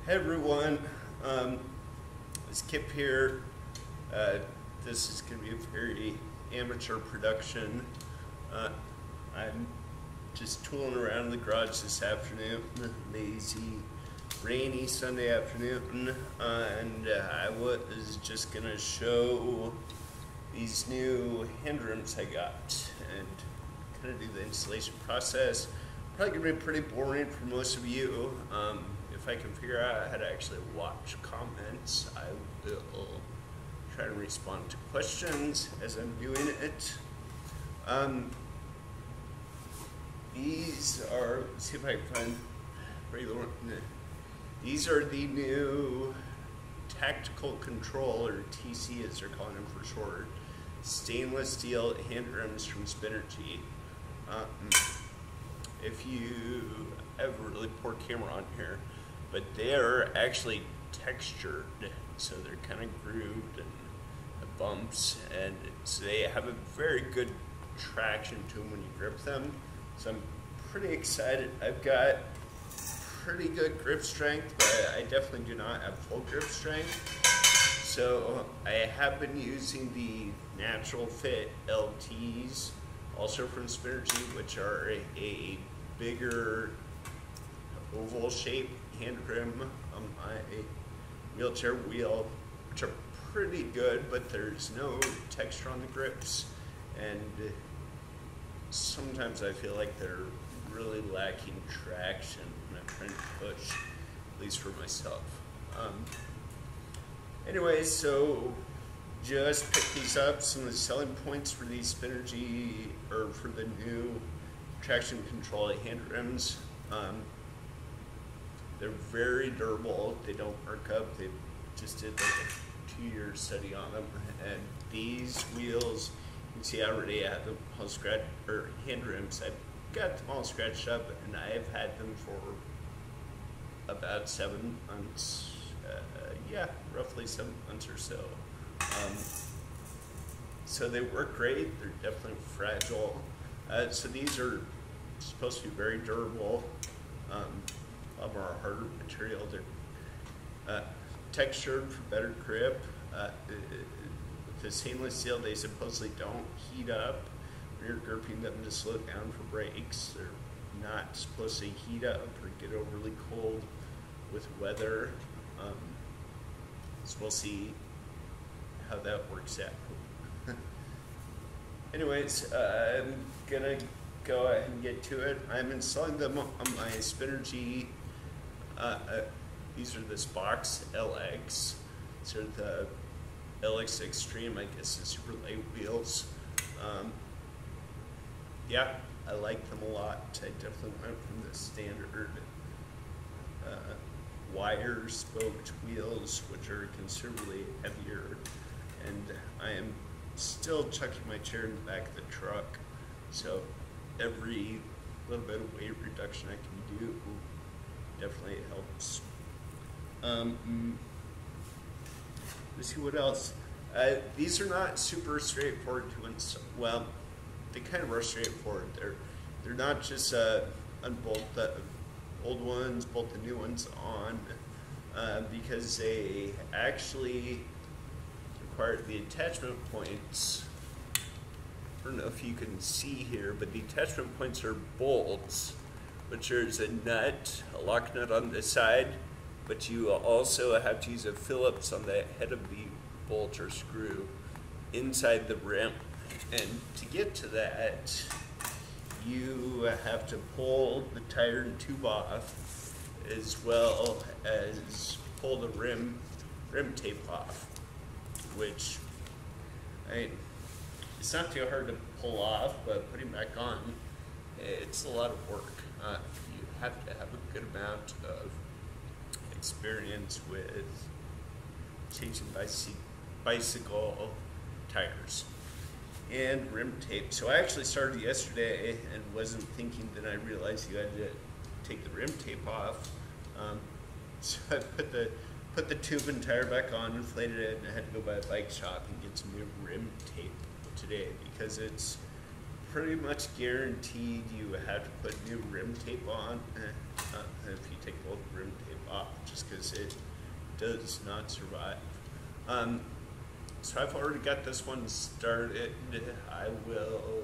Hey everyone, it's Kip here. This is going to be a very amateur production. I'm just tooling around in the garage this afternoon, lazy, rainy Sunday afternoon, and I was just going to show these new Haandrims I got and kind of do the installation process. Probably going to be pretty boring for most of you. If I can figure out how to actually watch comments, I will try to respond to questions as I'm doing it. These are, let's see if I can find regular one. These are the new tactical control, or TC as they're calling them for short, stainless steel Haandrims from Spinergy. If you have a really poor camera on here, but they're actually textured, so they're kind of grooved and bumps, and so they have a very good traction to them when you grip them. So I'm pretty excited. I've got pretty good grip strength, but I definitely do not have full grip strength. So I have been using the Natural Fit LTs, also from Spinergy, which are a bigger oval shape Haandrim on my wheelchair wheel, which are pretty good, but there's no texture on the grips, and sometimes I feel like they're really lacking traction when I'm trying to push, at least for myself. Anyway, so just picked these up. Some of the selling points for these Spinergy, or for the new traction control Haandrims. They're very durable. They don't arc up. They just did like a 2-year study on them. And these wheels, you can see I already have them all scratched, or Haandrims. I've got them all scratched up, and I've had them for about 7 months. Yeah, roughly 7 months or so. So they work great. They're definitely fragile. So these are supposed to be very durable. A lot more harder material. They're textured for better grip. With the stainless steel, they supposedly don't heat up when you're gripping them to slow down for brakes. They're not supposed to heat up or get overly cold with weather. So we'll see how that works out. Anyways, I'm gonna go ahead and get to it. I'm installing them on my Spinergy. These are this box LX. These are the LX Extreme, I guess, the super light wheels. Yeah, I like them a lot. I definitely went from the standard wire spoked wheels, which are considerably heavier, and I am still chucking my chair in the back of the truck, so every little bit of weight reduction I can do definitely helps. Let's see what else. These are not super straightforward to install. Well, they kind of are straightforward. They're not just unbolt the old ones, bolt the new ones on, because they actually require the attachment points. I don't know if you can see here, but the attachment points are bolts, which there's a nut, a lock nut on the side, but you also have to use a Phillips on the head of the bolt or screw inside the rim. And to get to that, you have to pull the tire and tube off, as well as pull the rim tape off, which, it's not too hard to pull off, but putting back on, it's a lot of work. You have to have a good amount of experience with changing bicycle tires and rim tape. So I actually started yesterday and wasn't thinking, then I realized you had to take the rim tape off. So I put the tube and tire back on, inflated it, and I had to go by a bike shop and get some new rim tape today, because it's pretty much guaranteed you have to put new rim tape on if you take old rim tape off, just because it does not survive. So I've already got this one started. I will,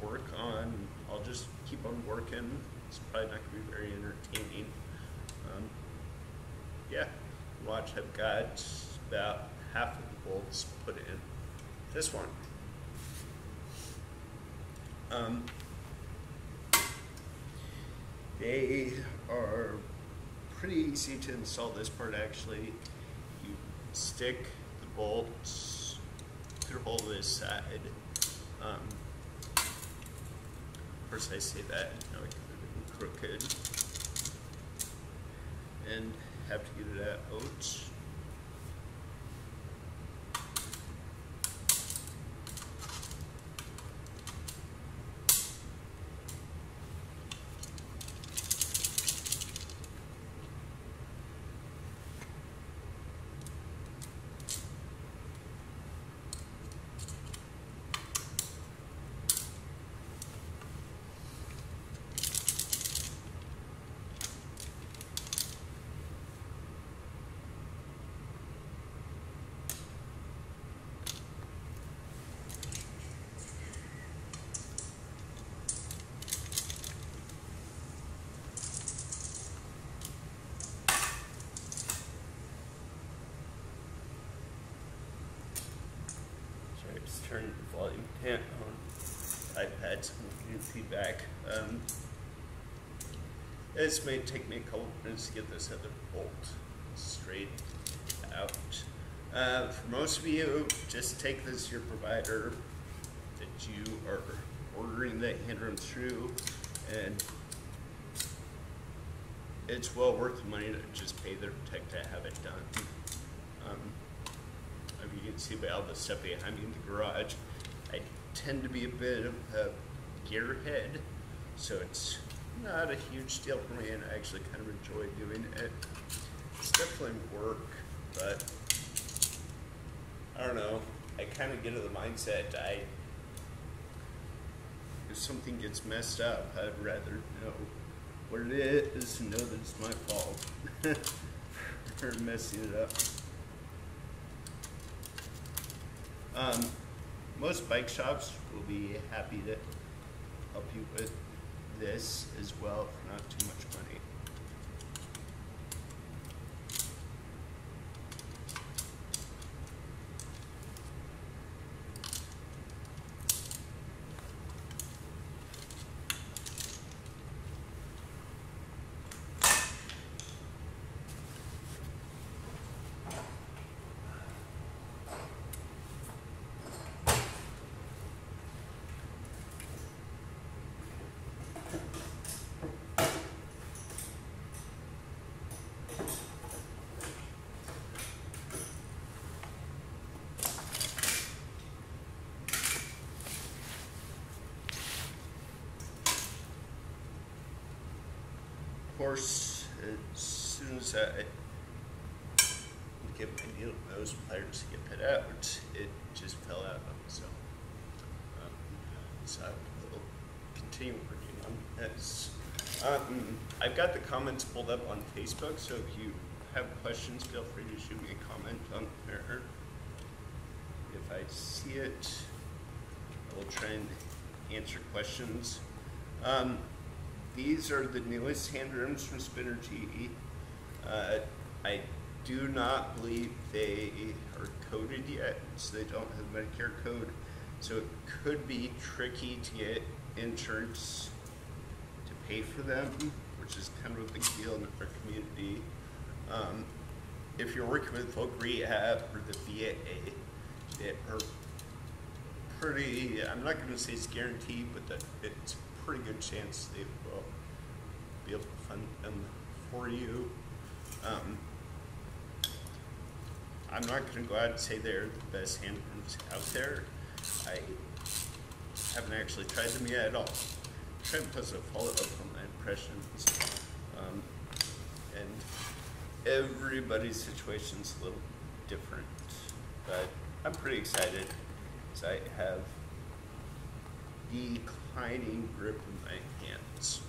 work on, I'll just keep on working. It's probably not going to be very entertaining. Watch, I've got about half of the bolts put in this one. They are pretty easy to install. This part, actually, you stick the bolts through hole this side. Of course, I say that, now I can put it in crooked and have to get it out. Just turn the volume down on iPad so we can get feedback. This may take me a couple minutes to get this other bolt straight out. For most of you, just take this to your provider that you are ordering the Haandrim through, and it's well worth the money to just pay their tech to have it done. You can see by all the stuff behind me in the garage, I tend to be a bit of a gearhead, so it's not a huge deal for me, and I actually kind of enjoy doing it. It's definitely work, but I don't know, I kind of get to the mindset, if something gets messed up, I'd rather know what it is and know that it's my fault for messing it up. Most bike shops will be happy to help you with this as well for not too much money. Of course, as soon as I get my needle nose pliers to get that out, it just fell out. So I will continue working on this. I've got the comments pulled up on Facebook, so if you have questions, feel free to shoot me a comment on there. If I see it, I will try and answer questions. These are the newest Haandrims from Spinergy. I do not believe they are coded yet, so they don't have a Medicare code. So it could be tricky to get insurance to pay for them, which is kind of a big deal in our community. If you're working with folk rehab or the VA, they are pretty, I'm not going to say it's guaranteed, but that it's a pretty good chance they will be able to fund them for you. I'm not going to go out and say they're the best Haandrims out there. I haven't actually tried them yet at all. I'm trying to put a follow-up on my impressions. And everybody's situation's a little different, but I'm pretty excited because I have declining grip in my hands.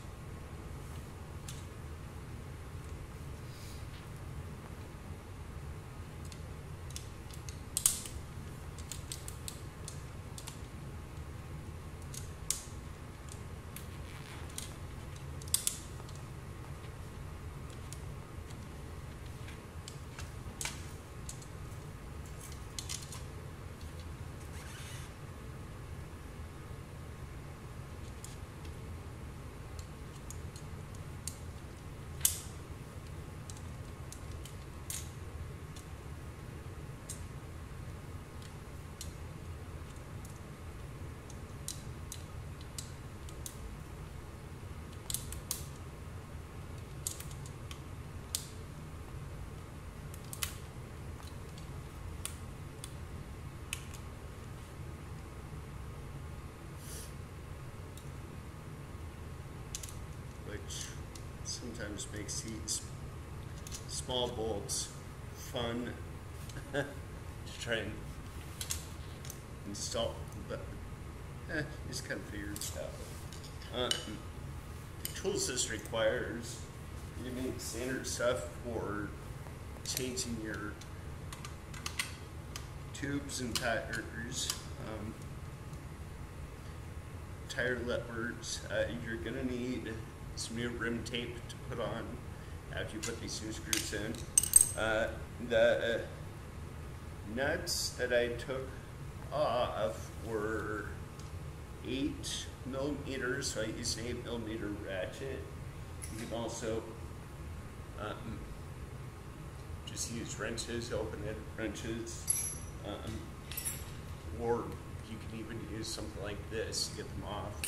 Which sometimes makes these small bolts fun to try and install, but just kind of figure it out. The tools this requires, you need standard stuff for changing your tubes and tires, tire levers. You're gonna need some new rim tape to put on after you put these new screws in. The nuts that I took off were 8 millimeters, so I used an 8 millimeter ratchet. You can also just use wrenches, open-ended wrenches, or you can even use something like this to get them off.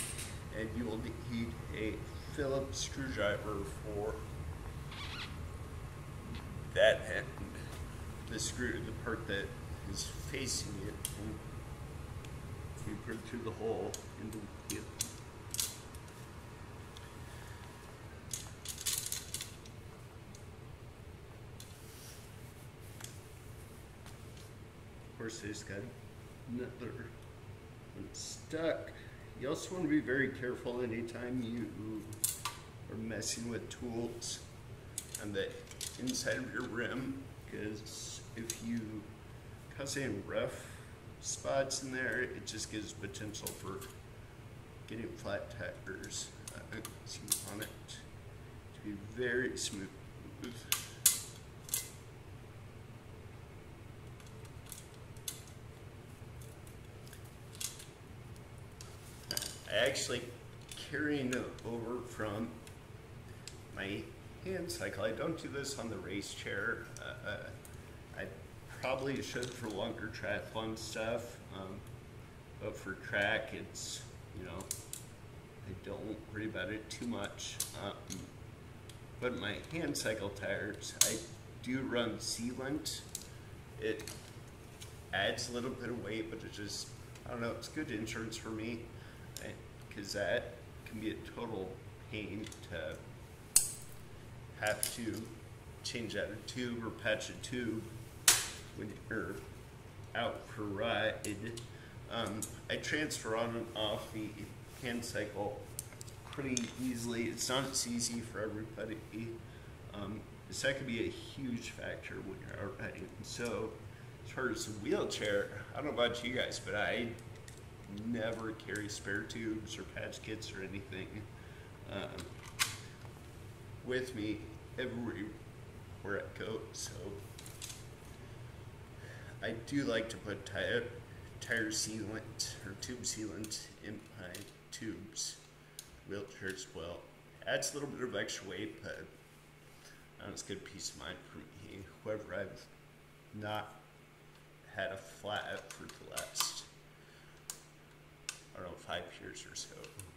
And you will need a Phillips screwdriver for that end, the screw, the part that is facing it, and you put it through the hole into the wheel. Of course, I just got another one stuck. You also want to be very careful anytime you are messing with tools on the inside of your rim, because if you cause any rough spots in there, it just gives potential for getting flat tires. So you want it to be very smooth. I actually carrying over from my hand cycle. I don't do this on the race chair. I probably should for longer triathlon stuff, but for track, it's, you know, I don't worry about it too much. But my hand cycle tires, I do run sealant. It adds a little bit of weight, but it just, I don't know, it's good insurance for me, because that can be a total pain to have to change out a tube or patch a tube when you're out for a ride. I transfer on and off the hand cycle pretty easily. It's not as easy for everybody. So that could be a huge factor when you're out riding. So as far as the wheelchair, I don't know about you guys, but I never carry spare tubes or patch kits or anything with me everywhere I go. So I do like to put tire sealant or tube sealant in my tubes, wheelchair as well. Adds a little bit of extra weight, but it's good peace of mind for me. However, I've not had a flat for the last, I don't know, 5 years or so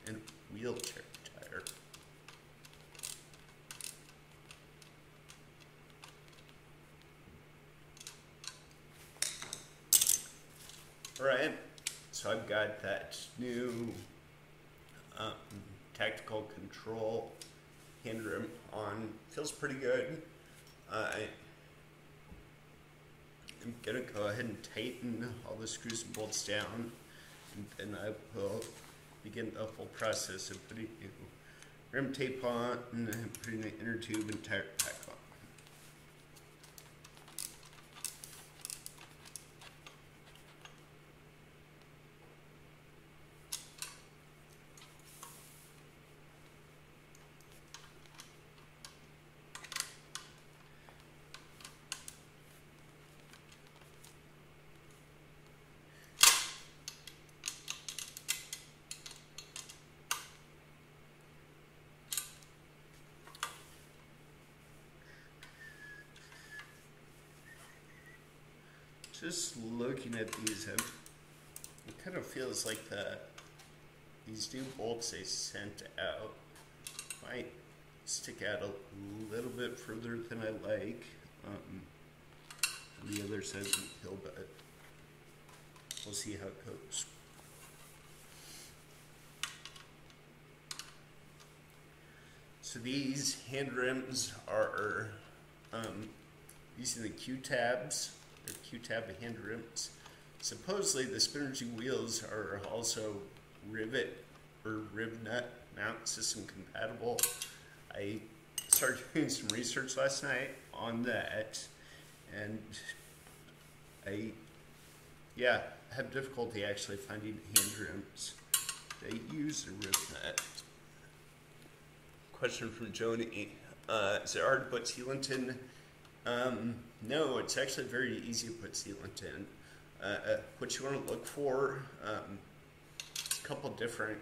in a wheelchair tire. Alright, so I've got that new tactical control Haandrim on. Feels pretty good. I'm gonna go ahead and tighten all the screws and bolts down, and then I will begin the whole process of putting rim tape on and putting the inner tube and tire pack on. Just looking at these, it kind of feels like these new bolts they sent out might stick out a little bit further than I like. On the other side of the hill, but we'll see how it goes. So these Haandrims are using the Q-tabs. They're Q-tab Haandrims. Supposedly the Spinergy wheels are also rivet or rib nut mount system compatible. I started doing some research last night on that, and I have difficulty actually finding Haandrims that use a rib nut. Question from Joni, is it hard to put sealant in? No, it's actually very easy to put sealant in. What you want to look for, a couple different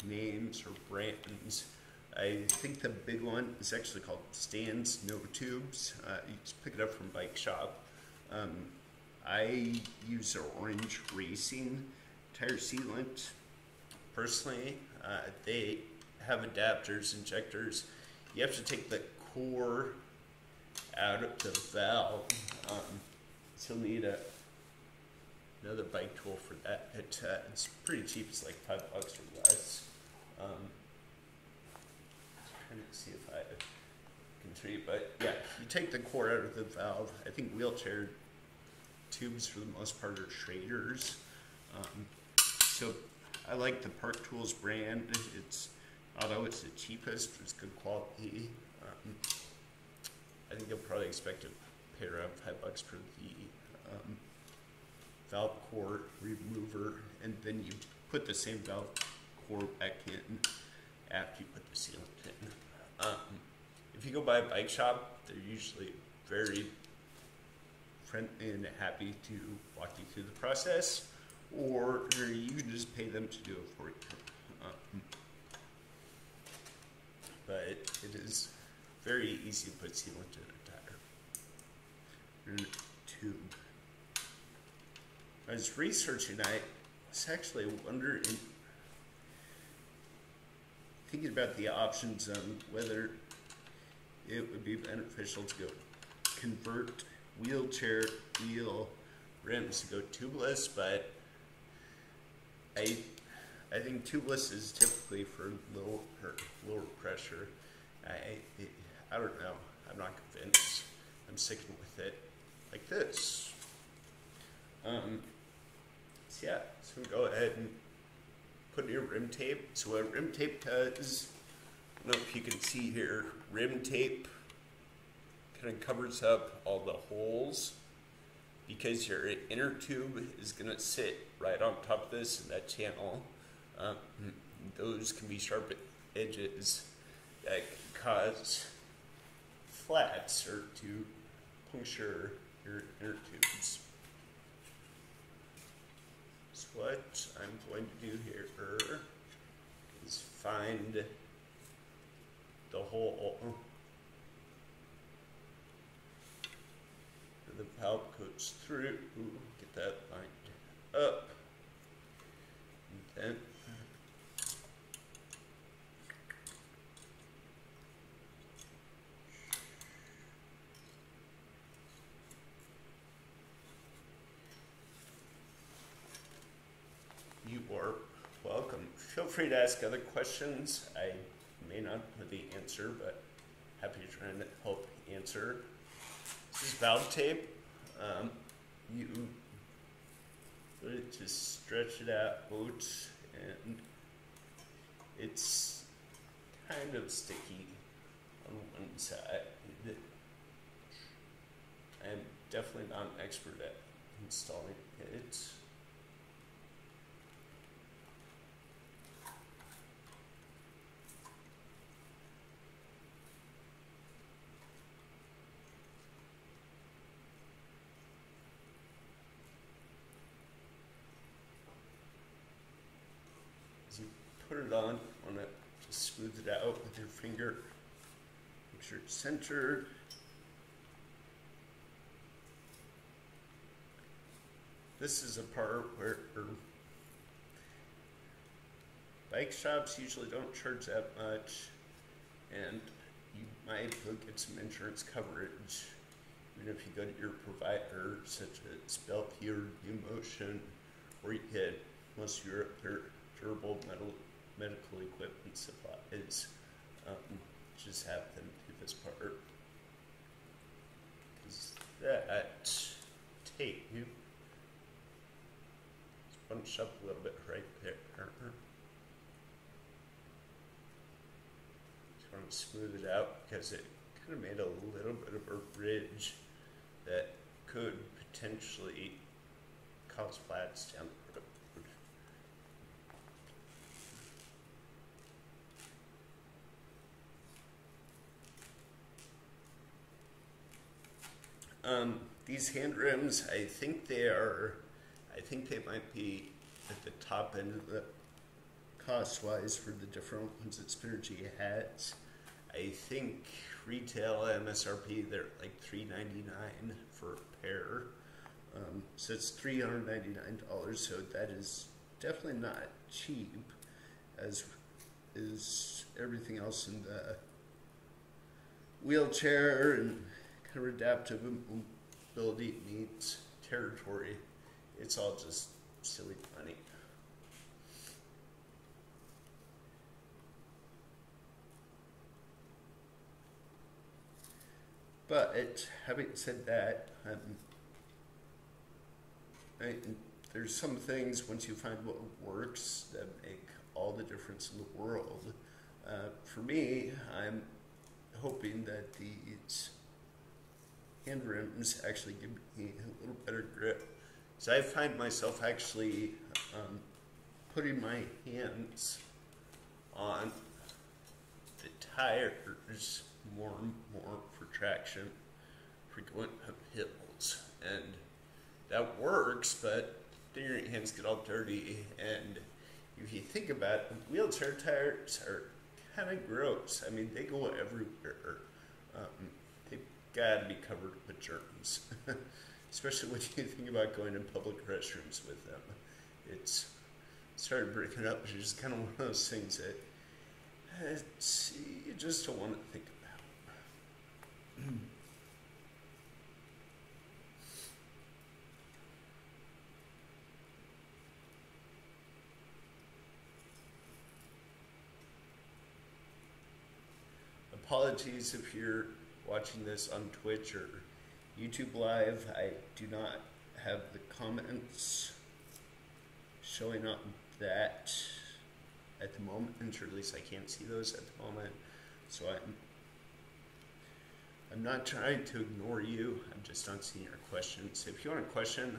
names or brands. I think the big one is actually called Stan's No Tubes. You just pick it up from Bike Shop. I use the Orange Racing tire sealant. Personally, they have adapters, injectors. You have to take the core out of the valve. So you'll need another bike tool for that. It's pretty cheap. It's like $5 or less. Trying to see if I can show you, but yeah, you take the core out of the valve. I think wheelchair tubes for the most part are Schrader's. So I like the Park Tools brand. Although it's the cheapest, it's good quality. I think you'll probably expect to pay around $5 for the valve core remover, and then you put the same valve core back in after you put the sealant in. If you go by a bike shop, they're usually very friendly and happy to walk you through the process, or you can just pay them to do it for you. But it is very easy to put sealant in a tire, in a tube. I was researching, I was actually wondering, thinking about the options on whether it would be beneficial to go convert wheelchair wheel rims to go tubeless, but I think tubeless is typically for lower pressure. I don't know. I'm not convinced. I'm sticking with it like this. So yeah, so go ahead and put in your rim tape. So what rim tape does, I don't know if you can see here, rim tape kind of covers up all the holes because your inner tube is going to sit right on top of this in that channel. Those can be sharp edges that can cause flats or to puncture your inner tubes. So what I'm going to do here is find the hole where the valve goes through, get that lined up, and then you are welcome. Feel free to ask other questions. I may not know the answer, but happy to try and help answer. This is valve tape. You put it to stretch it out and it's kind of sticky on one side. I'm definitely not an expert at installing it. As you put it on, want to just smooth it out with your finger. Make sure it's centered. This is a part where bike shops usually don't charge that much, and you might get some insurance coverage even if you go to your provider, such as Belty or U-Motion, where you get most of your other durable medical equipment supplies. Just have them do this part, because that tape bunch up a little bit right there. Just want to smooth it out because it kind of made a little bit of a ridge that could potentially cause flats down the road. These Haandrims, I think they might be at the top end of the cost-wise for the different ones that Spinergy has. I think retail MSRP, they're like $3.99 for a pair. So it's $399, so that is definitely not cheap, as is everything else in the wheelchair and kind of adaptive mobility needs territory. It's all just silly money. But having said that, there's some things, once you find what works, that make all the difference in the world. For me, I'm hoping that these Haandrims actually give me a little better grip. So I find myself actually putting my hands on the tires more and more for traction, for going up hills. And that works, but then your hands get all dirty. And if you think about it, wheelchair tires are kind of gross. I mean, they go everywhere. They've got to be covered with germs. Especially when you think about going in public restrooms with them. It's started breaking up, which is kind of one of those things that you just don't want to think about. Apologies if you're watching this on Twitch or YouTube Live. I do not have the comments showing up that at the moment, or at least I can't see those at the moment. So I'm not trying to ignore you. I'm just not seeing your questions. If you want a question,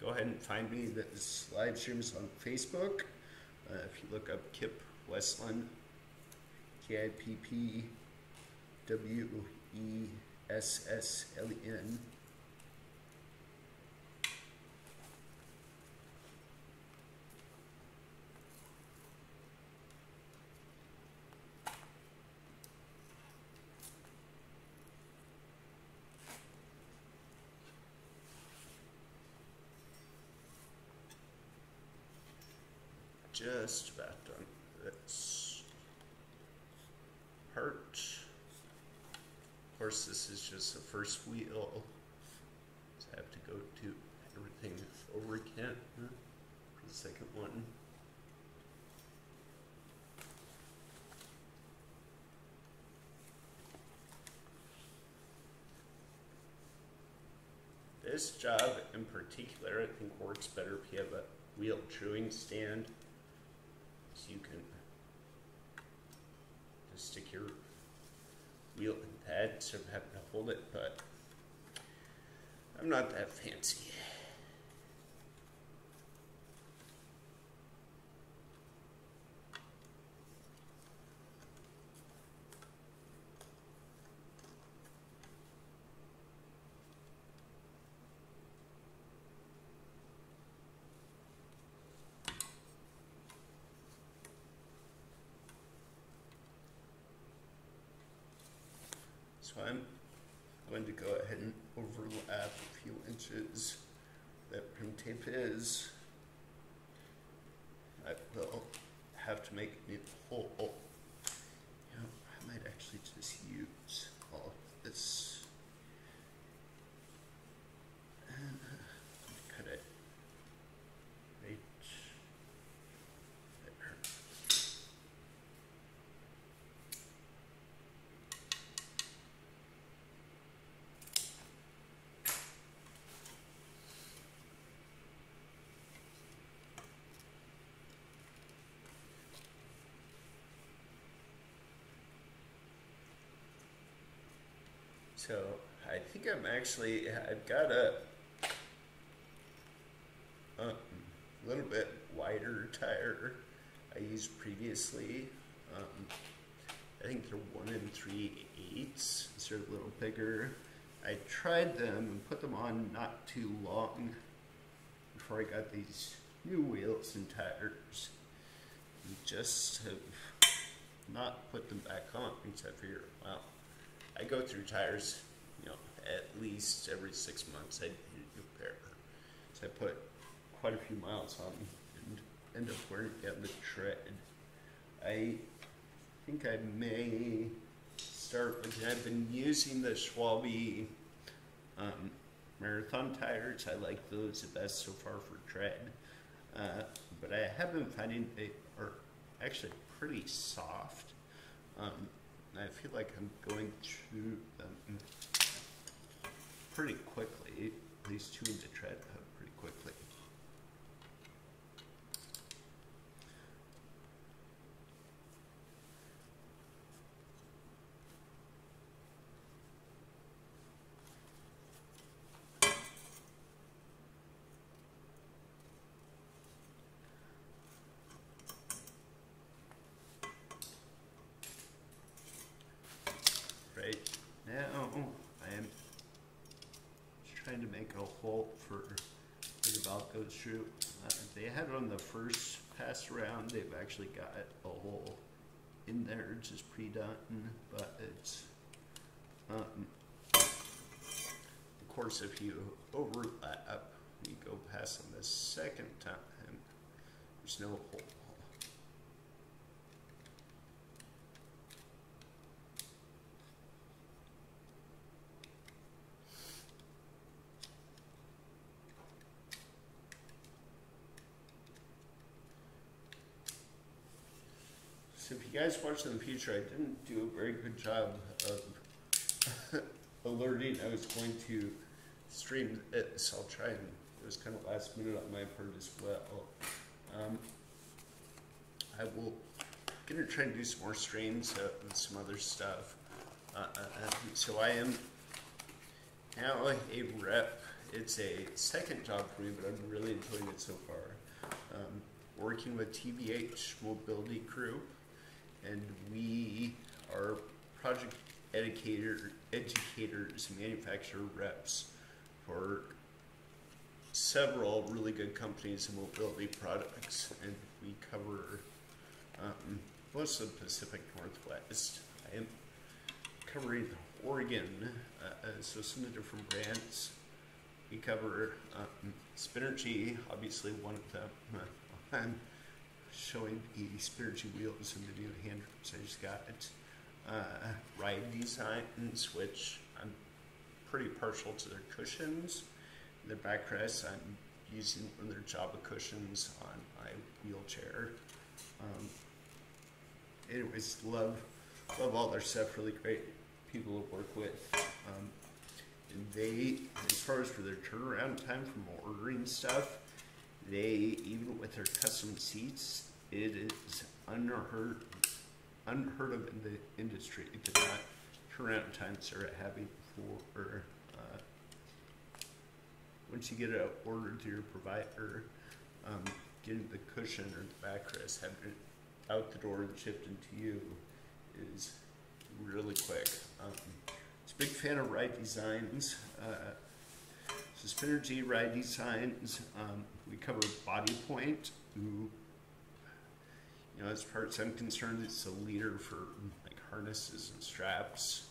go ahead and find me. This live stream is on Facebook. If you look up Kip Westland, KIPPWESSLEN. Just about done with this part. Of course, this is just the first wheel, so I have to go to everything over again for the second one. This job in particular, I think, works better if you have a wheel chewing stand, so you can wheel and that instead of having to hold it, but I'm not that fancy. So I'm going to go ahead and overlap a few inches that prim tape is. I will have to make a new hole. You know, I might actually just use all of this and cut it right there. So I think I've got a little bit wider tire I used previously. I think they're 1 3/8. They're a little bigger. I tried them and put them on not too long before I got these new wheels and tires. And just have not put them back on because I figured, well, I go through tires, you know, at least every 6 months. I need a new pair. So I put quite a few miles on and end up wearing down the tread. I think I may start looking. I've been using the Schwalbe marathon tires. I like those the best so far for tread. But I have been finding they are actually pretty soft. I feel like I'm going through them pretty quickly, at least chewing the tread pretty quickly. Right now, I am trying to make a hole for where the valve goes through. They had it on the first pass around. They've actually got a hole in there, just pre-done, but it's, of course, if you overlap, you go past them the second time, there's no hole. So if you guys watch in the future, I didn't do a very good job of alerting I was going to stream it, so I'll try and, it was kind of last minute on my part as well. I will gonna try and do some more streams with some other stuff. So I am now a rep. It's a second job for me, but I'm really enjoying it so far. Working with TVH Mobility Crew. And we are project educators, manufacturer reps for several really good companies in mobility products. And we cover most of the Pacific Northwest. I am covering Oregon, so some of the different brands. We cover Spinergy, obviously one of them. I'm showing the Spinergy wheels and the new Haandrims I just got. Ride Designs, which I'm pretty partial to their cushions. Their backrest, I'm using one of their Java cushions on my wheelchair. Anyways, love all their stuff, really great people to work with. And they, as far as for their turnaround time from ordering stuff, they, even with their custom seats, it is unheard of in the industry to not turnaround times are happy for once you get it ordered to your provider, getting the cushion or the backrest, having it out the door and shipped into you is really quick. It's a big fan of ride designs. So Spinergy ride designs. We cover body point, who, you know, as far as I'm concerned, it's a leader for like harnesses and straps.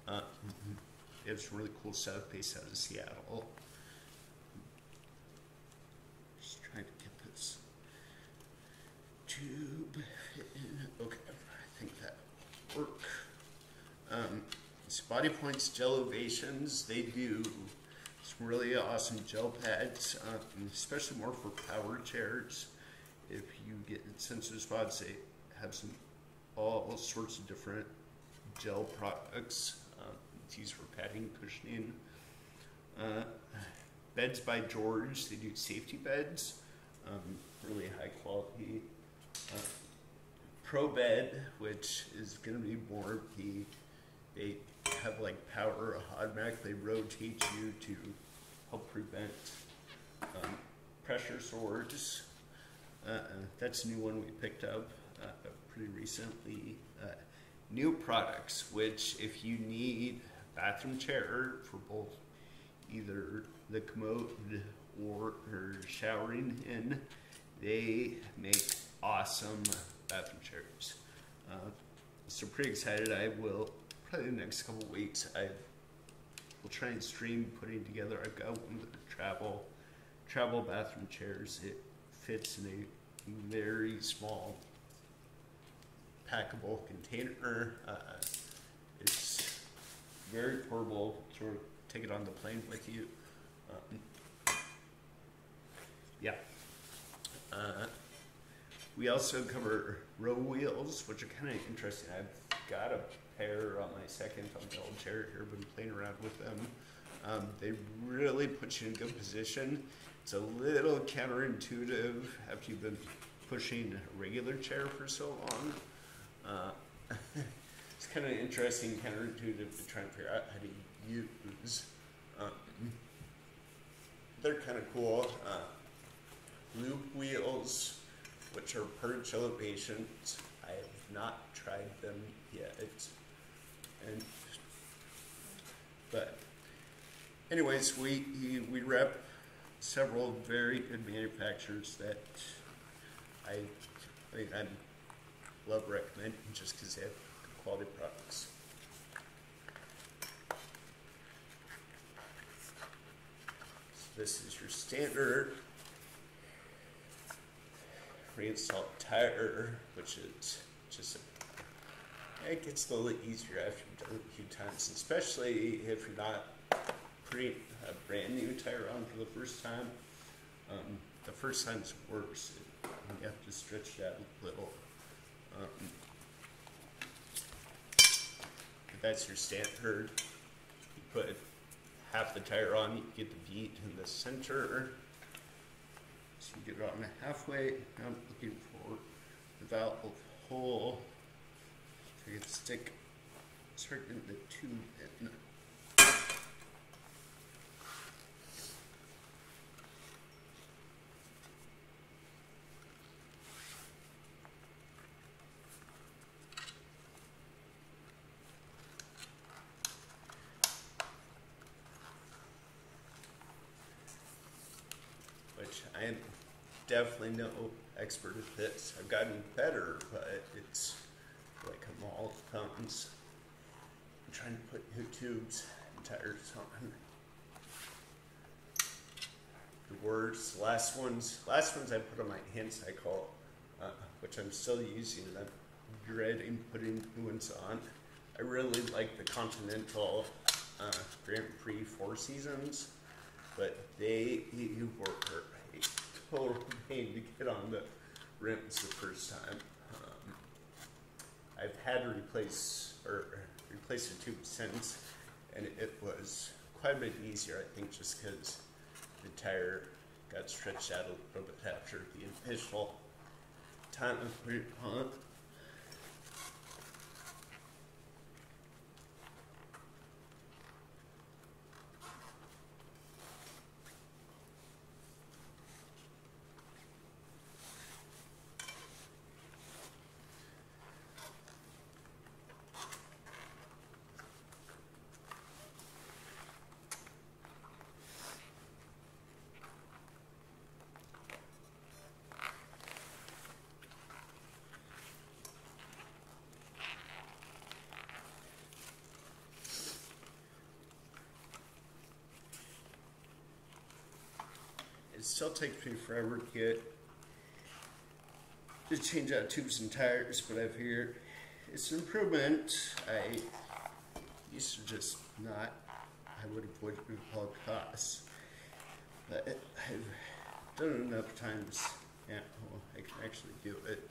They have some really cool stuff based out of Seattle. Just trying to get this tube in. Okay, I think that will work. So Body Point's gel ovations, they do some really awesome gel pads, especially more for power chairs. If you get sensor spots, they have all sorts of different gel products. It's used for padding, cushioning. Beds by George, they do safety beds, really high quality. Pro Bed, which is going to be more of they have like power automatically rotate you to help prevent pressure sores. That's a new one we picked up pretty recently. New products, which if you need a bathroom chair for both either the commode or showering in, they make awesome bathroom chairs. So pretty excited. I will, probably in the next couple weeks, I will try and stream putting together. I've got one of the travel bathroom chairs. It fits in a very small packable container. It's very portable, sort of take it on the plane with you. Yeah. We also cover row wheels, which are kind of interesting. I've got a pair on my second on the old chair here, been playing around with them. They really put you in good position. It's a little counterintuitive after you've been pushing a regular chair for so long. It's kind of interesting, counterintuitive to try and figure out how to use. They're kind of cool. Loop wheels, which are perch elevations. I have not tried them yet. But anyways, we rep several very good manufacturers that I love recommending just because they have good quality products. So this is your standard reinstalled tire, which is just it gets a little easier after you've done it a few times, especially if you're not putting a brand new tire on for the first time. The first time's worse. You have to stretch it out a little. That's your standard. You put half the tire on, you get the bead in the center. So you get it on halfway. Now I'm looking for the valve hole. So you can start getting the tube in. Which I am definitely no expert at this. I've gotten better, but it's like I'm all thumbs. I'm trying to put new tubes and tires on. The worst, last ones I put on my hand cycle, which I'm still using, and I'm dreading putting new ones on. I really like the Continental Grand Prix 4 Seasons, but they were a total pain to get on the rims the first time. I've had to replace the tube since, and it was quite a bit easier, I think, just because the tire got stretched out a little bit after the initial time of putting it on. still takes me forever to change out tubes and tires, but I figured it's an improvement. I used to just not. I would avoid it at all costs. But I've done it enough times. Yeah, well, I can actually do it.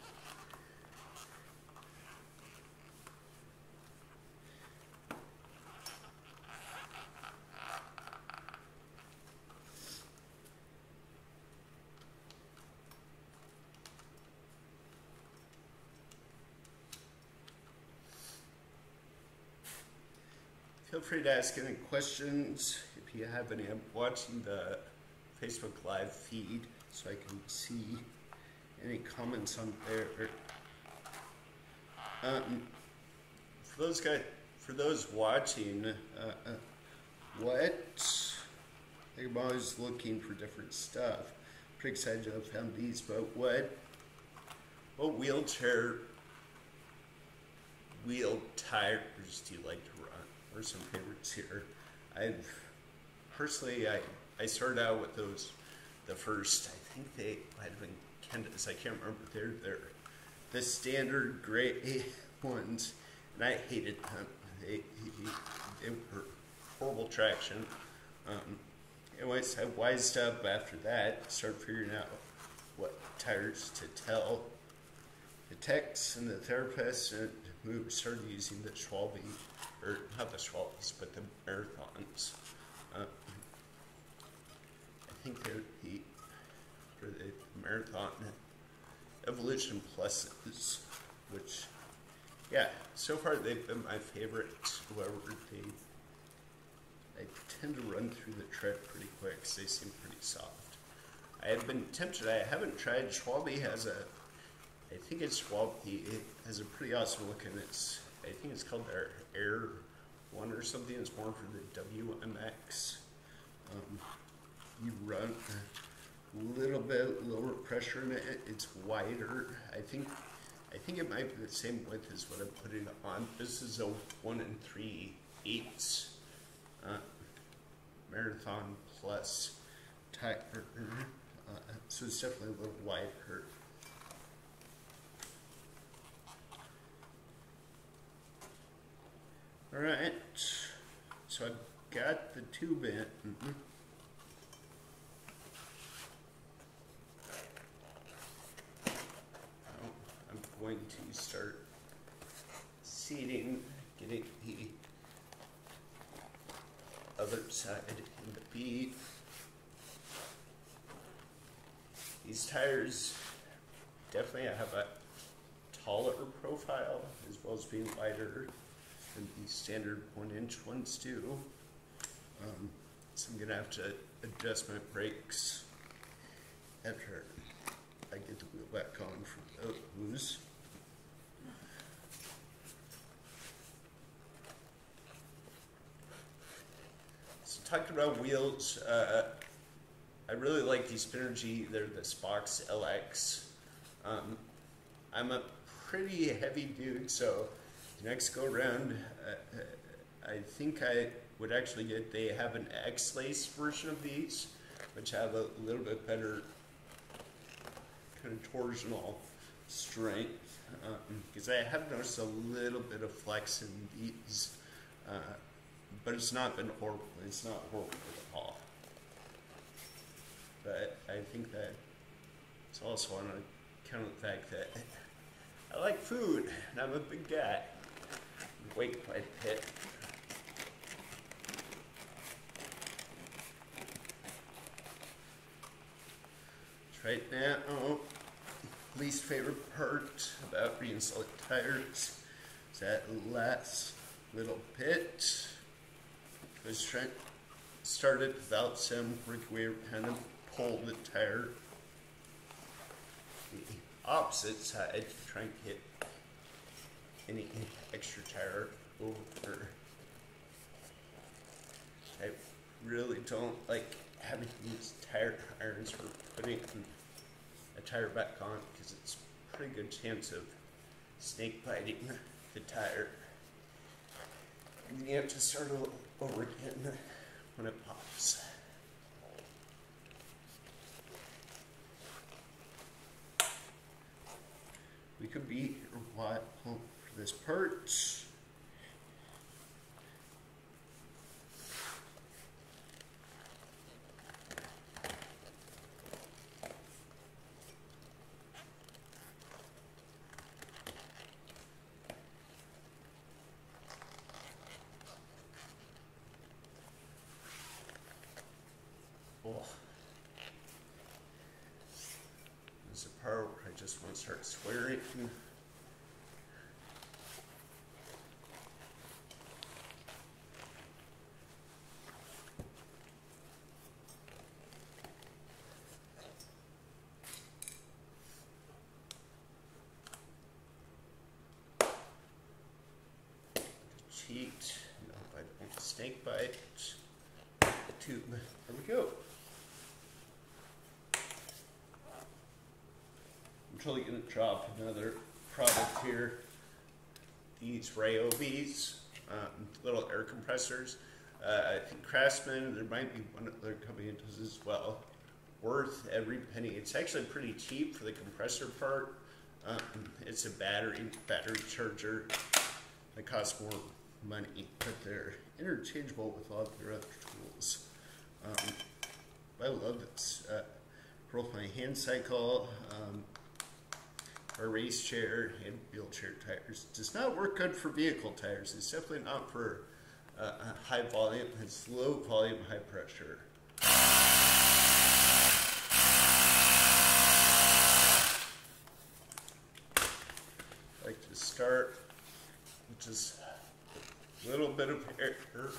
Feel free to ask any questions if you have any. I'm watching the Facebook Live feed so I can see any comments on there. For those watching, I'm always looking for different stuff. Pretty excited to have found these, but what wheel tires do you like to run? What are some favorites here? I started out with those, the first, I think they might have been Kendas, I can't remember, they're the standard gray ones, and I hated them. They were horrible traction. Anyways, I wised up after that, started figuring out what tires to tell the techs and the therapists, and we started using the Schwalbe, or not the Schwalbes, but the Marathons. I think they're the Marathon Evolution Pluses, which, yeah, so far they've been my favorite. However, I tend to run through the tread pretty quick because they seem pretty soft. I have been tempted, I haven't tried, Schwalbe has I think it's Schwalbe, it has a pretty awesome look, and I think it's called their Air 1 or something. It's more for the WMX. You run a little bit lower pressure in it. It's wider. I think it might be the same width as what I'm putting on. This is a 1 3/8 Marathon Plus tire. So it's definitely a little wider. Alright, so I've got the tube in. Now I'm going to start seating, getting the other side in the bead. These tires definitely have a taller profile as well as being wider than the standard 1-inch ones do. So I'm gonna have to adjust my brakes after I get the wheel back on for those. So talking about wheels, I really like these Spinergy. They're the Spox LX. I'm a pretty heavy dude, so the next go around, I think I would actually get, they have an X-Lace version of these, which have a little bit better kind of torsional strength, because I have noticed a little bit of flex in these, but it's not been horrible. It's not horrible at all. But I think that it's also on account of the fact that I like food, and I'm a big guy. Weight quite a bit. Right now, least favorite part about reinstalling tires is that last little bit. I was trying, started the valve stem, work way kind of pull the tire the opposite side to try and get any extra tire over. I really don't like having to use tire irons for putting a tire back on because it's a pretty good chance of snake biting the tire. And you have to start over again when it pops. we could be here a while for this part. Oh. There's a part where I just want to start swearing. Cheat. No, I don't snake bite. Tube. There we go. I'm totally going to drop another product here. These Ryobi's, little air compressors. I think Craftsman, there might be one other company that does as well. Worth every penny. It's actually pretty cheap for the compressor part. It's a battery charger. It costs more money, but they're interchangeable with a lot of their other tools. I love this. For my hand cycle, our race chair, and wheelchair tires. Does not work good for vehicle tires. It's definitely not for high volume. It's low volume, high pressure. I like to start with just a little bit of air to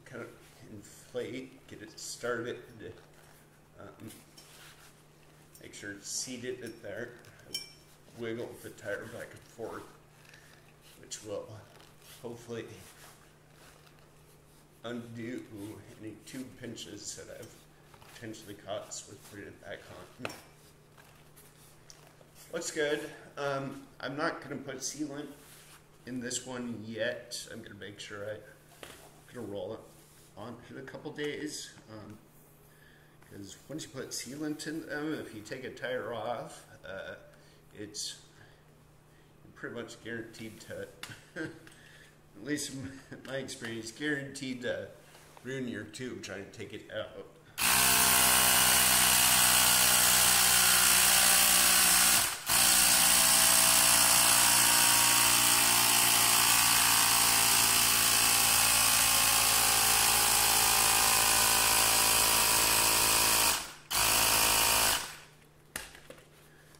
kind of inflate, get it started. Make sure it's seated in there. Wiggle the tire back and forth, which will hopefully undo any tube pinches that I've potentially caused with putting it back on. Looks good. I'm not going to put sealant in this one yet. I'm going to make sure I'm going to roll it on in a couple days. Because once you put sealant in them, if you take a tire off, it's pretty much guaranteed to, at least in my experience, guaranteed to ruin your tube trying to take it out.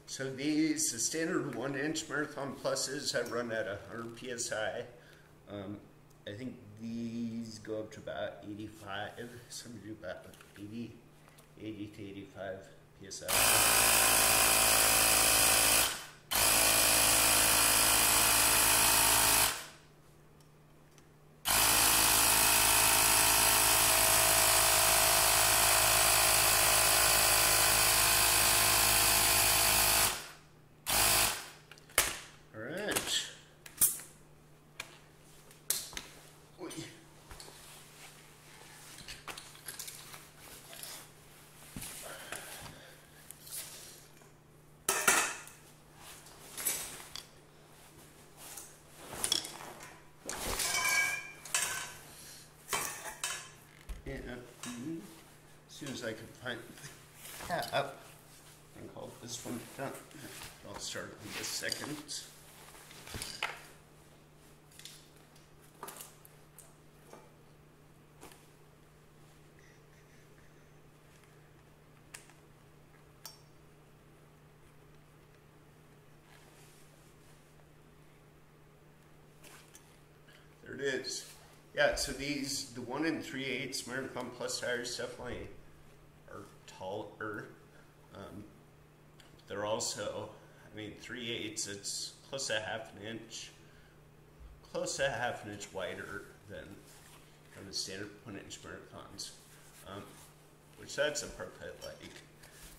So these, the standard 1-inch Marathon Pluses, I run at 100 PSI. I think these go up to about 85. Some do about 80 to 85 PSI. As soon as I can find the cap, and call this one done. I'll start in a second. There it is. Yeah, so these, the 1 3/8 Marathon Plus tires definitely are taller. They're also, I mean, 3/8, it's close to half an inch wider than kind of standard 1-inch marathons. Which that's a part I like,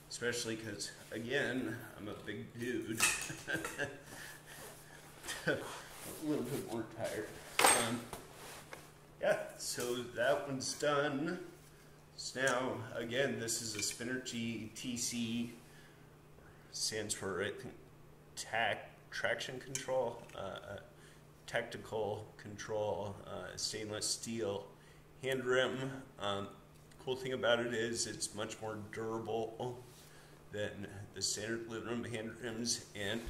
especially because, again, I'm a big dude. A little bit more tired. Yeah, so that one's done. So now, again, this is a Spinergy TC stands for, I think, traction control, tactical control, stainless steel Haandrim. Cool thing about it is it's much more durable than the standard aluminum Haandrims, and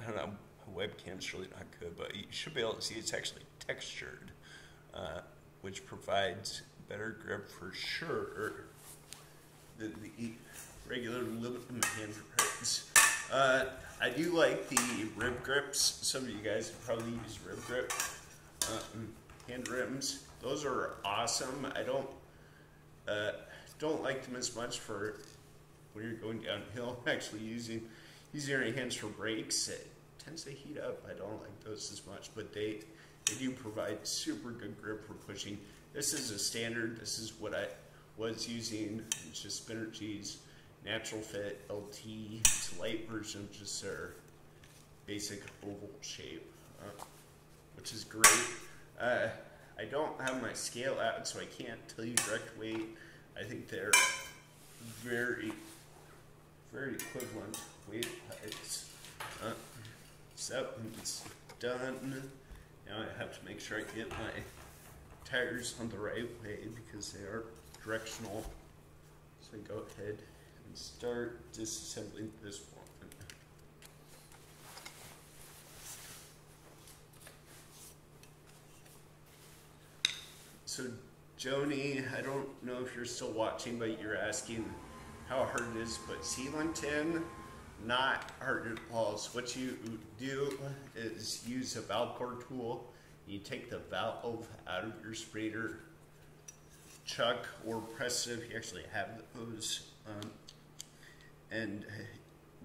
I don't know, webcam's really not good, but you should be able to see it's actually textured, which provides better grip for sure than the regular aluminum Haandrims. I do like the rib grips. Some of you guys have probably used rib grip Haandrims. Those are awesome. I don't like them as much for when you're going downhill. Actually using your hands for brakes, it tends to heat up. I don't like those as much, but they do provide super good grip for pushing. This is a standard. This is what I was using. It's just Spinergy's Natural Fit LT. It's a light version of just their basic oval shape, which is great. I don't have my scale out, so I can't tell you direct weight. I think they're very, very equivalent weight-wise. So it's done. Now I have to make sure I get my tires on the right way because they are directional. So I go ahead and start disassembling this one. So Joni, I don't know if you're still watching, but you're asking how hard it is to put sealant in. Not hard at all. So what you do is use a valve core tool. You take the valve out of your sprayer chuck or press it if you actually have those. And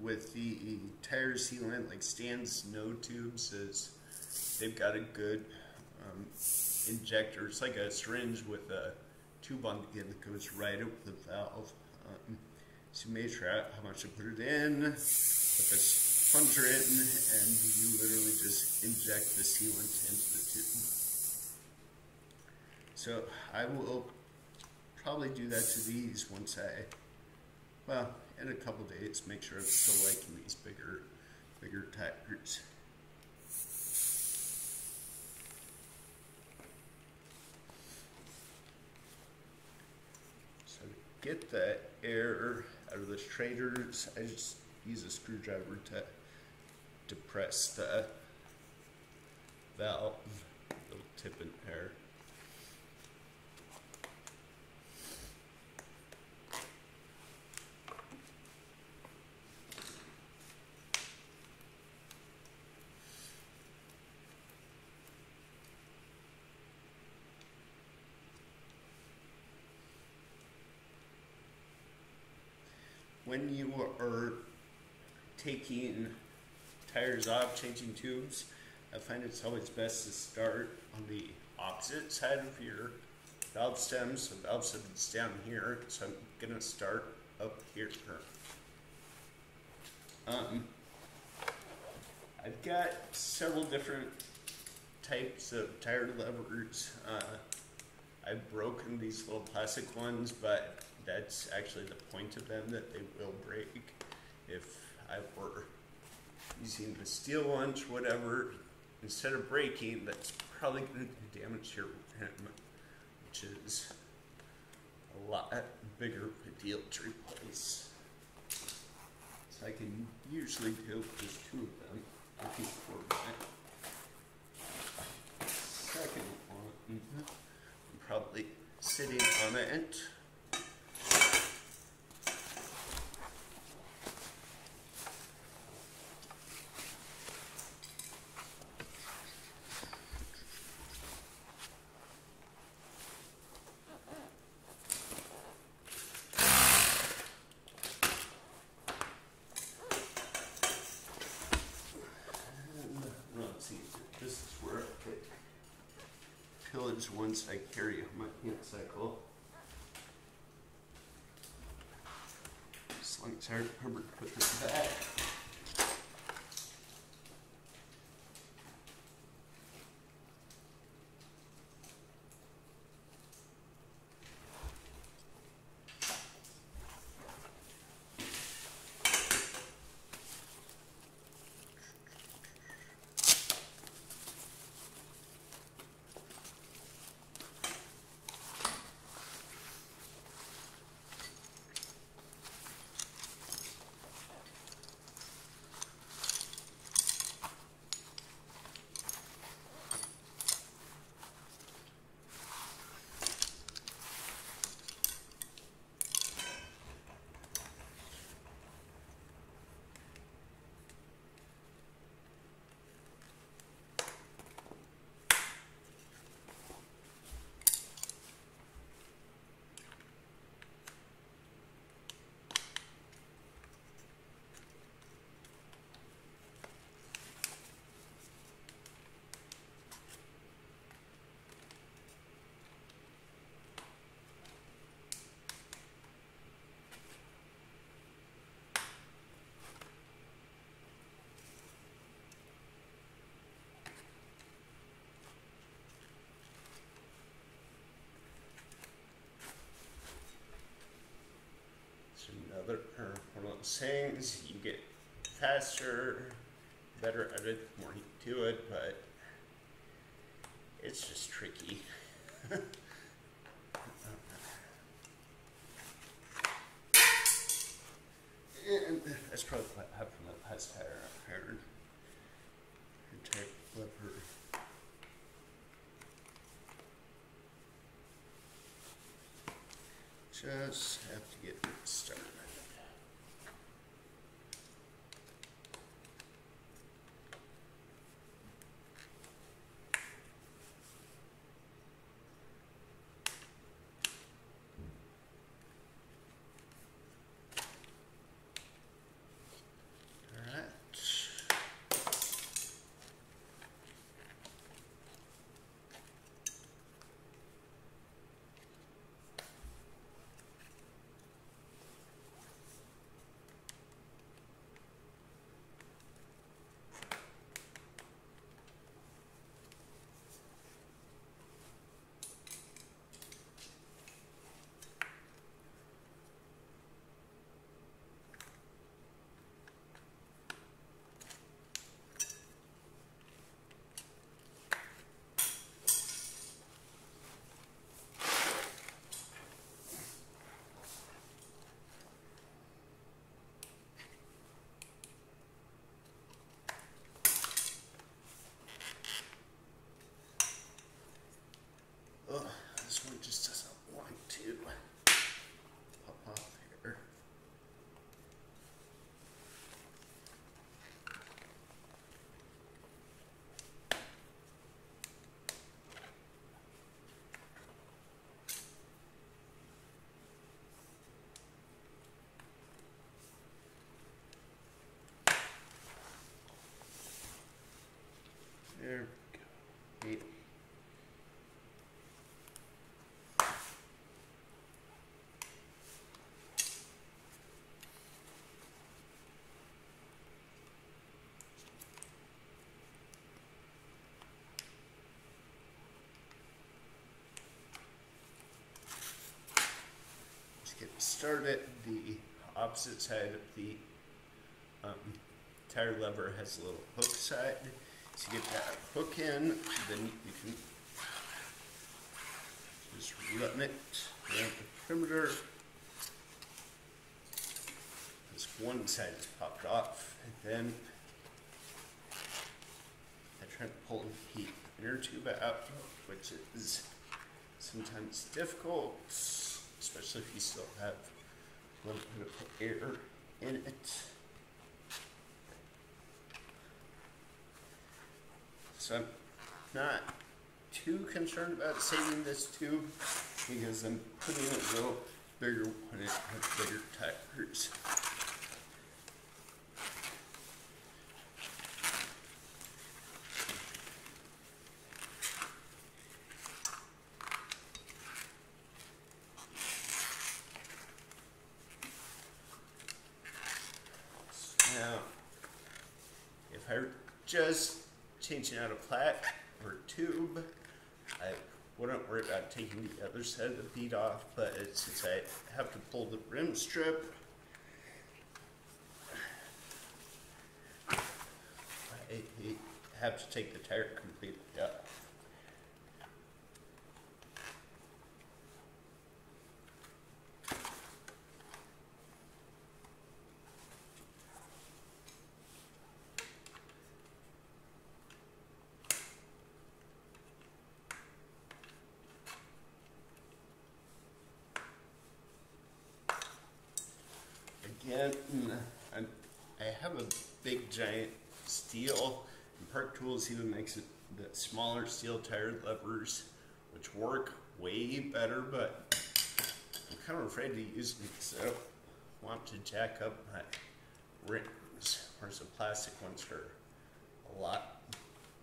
with the tire sealant, like Stan's No Tubes, they've got a good injector. It's like a syringe with a tube on the end that goes right over the valve. So you measure out how much to put it in, put this plunger in, and you literally just inject the sealant into the tube. So I will probably do that to these once in a couple days, make sure I'm still liking these bigger tires. So to get the air out of the traders, I just use a screwdriver to depress the valve, little tip in there. When you are taking tires off, changing tubes, I find it's always best to start on the opposite side of your valve stems. So valve stem is down here, so I'm gonna start up here. I've got several different types of tire levers. I've broken these little plastic ones, but that's actually the point of them, that they will break. If I were using the steel ones, whatever, instead of breaking, that's probably going to do damage to your rim, which is a lot bigger of a deal to replace. So I can usually do just two of them. I think for my second one, I'm probably sitting on it. This is where I get pillage once I carry my hand cycle. As long as I remember to put this back. those things. You get faster, better at it the more you do it, but it's just tricky. And that's probably what happened with the last tire I hired. Tire lever. Just have to get it started. Oh, this one just doesn't want to pop off here. There we go. Get started. The opposite side of the tire lever has a little hook side. So you get that hook in, then you can just run it around the perimeter. This one side is popped off, and then I try to pull the heat inner tube out, which is sometimes difficult, especially if you still have a little bit of air in it. So I'm not too concerned about saving this tube because I'm putting it a little bigger when it has bigger tires. Now, if I were just changing out a plat or tube, I wouldn't worry about taking the other side of the bead off, but since I have to pull the rim strip, I have to take the tire completely off. Again, I have a big giant steel, and Park Tools even makes it the smaller steel tire levers, which work way better, but I'm kind of afraid to use them because I don't want to jack up my rims, whereas the plastic ones are a lot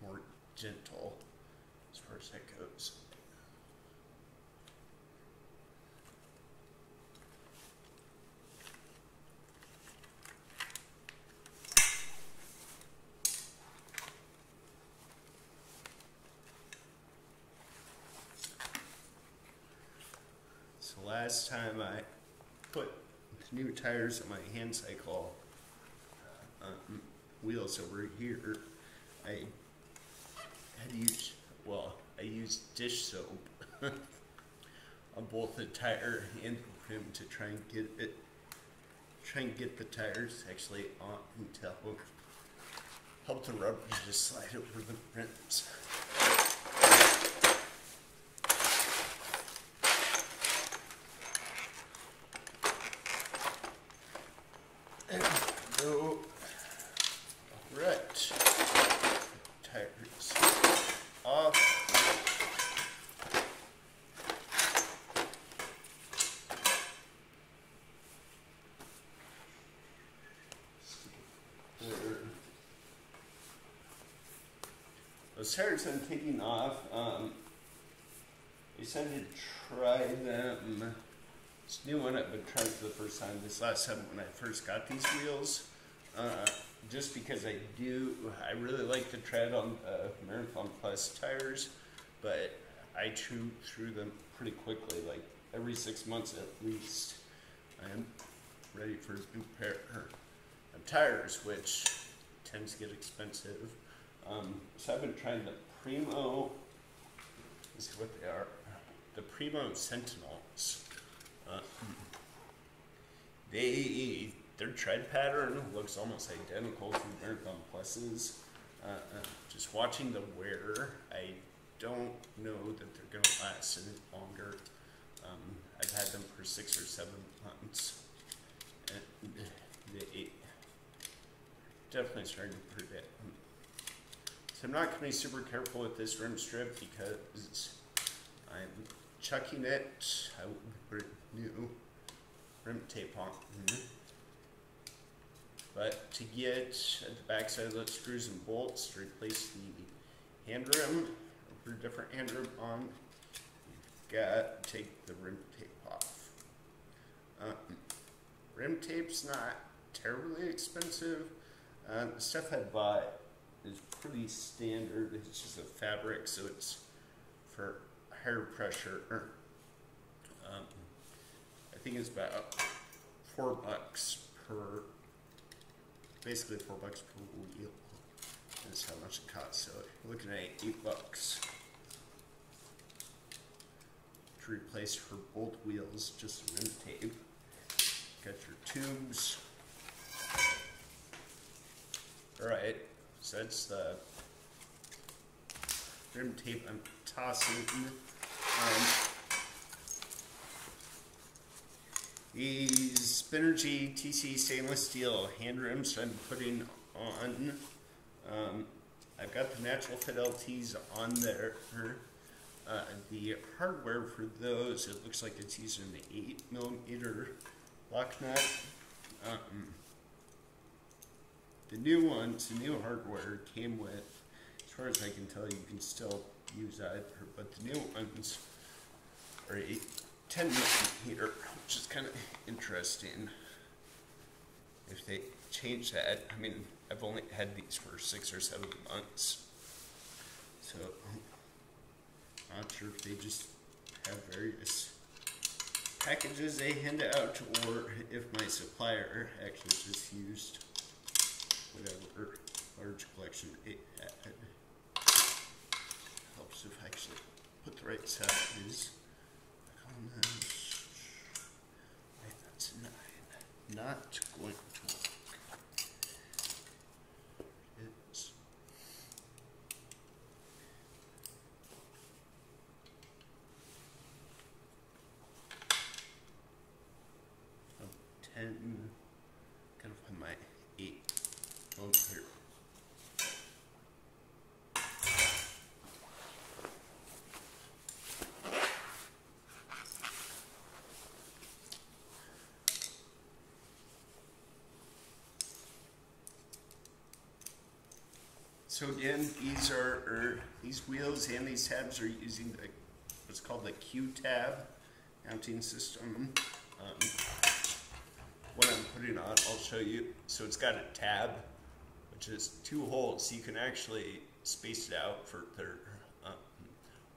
more gentle as far as that goes. So last time I put the new tires on my hand cycle wheels over here. I had used, well, I used dish soap on both the tire and the rim to try and get the tires actually on to help the rubber just slide over the rims. And go right tires off. Those tires I'm taking off, I decided to try them. This new one I've been trying for the first time this last time when I first got these wheels. Just because I really like the tread on Marathon Plus tires, but I chew through them pretty quickly, like every 6 months at least. I am ready for a new pair of tires, which tends to get expensive. So I've been trying the Primo, this is what they are, the Primo Sentinels. Their tread pattern looks almost identical to Marathon Pluses. Just watching the wear, I don't know that they're going to last any longer. I've had them for 6 or 7 months, and they definitely starting to predict. So I'm not going to be super careful with this rim strip because I'm chucking it. I will put new rim tape on. But to get at the back side of the screws and bolts to replace the Haandrim, or put a different Haandrim on, you've got to take the rim tape off. Rim tape's not terribly expensive. The stuff I bought is pretty standard. It's just a fabric, so it's for higher pressure. I think it's about $4 per, basically $4 per wheel. That's how much it costs. So you're looking at $8 to replace for both wheels, just rim tape. Got your tubes. All right. So that's the rim tape I'm tossing. These Spinergy TC stainless steel hand rims I'm putting on. I've got the natural fit LTs on there. The hardware for those, it looks like it's using the 8mm lock nut. The new ones, the new hardware came with, as far as I can tell, you can still use that, but the new ones are a 10mm, which is kind of interesting. If they change that, I mean, I've only had these for 6 or 7 months, so I'm not sure if they just have various packages they hand out, or if my supplier actually just used whatever large collection it had. Helps if I actually put the right size on this. Wait, that's 9. Not going to work. It's 10. Gotta find my 8. Oh, here. So again, these wheels and these tabs are using what's called the Q-tab mounting system. What I'm putting on, I'll show you. So it's got a tab, which is 2 holes, so you can actually space it out further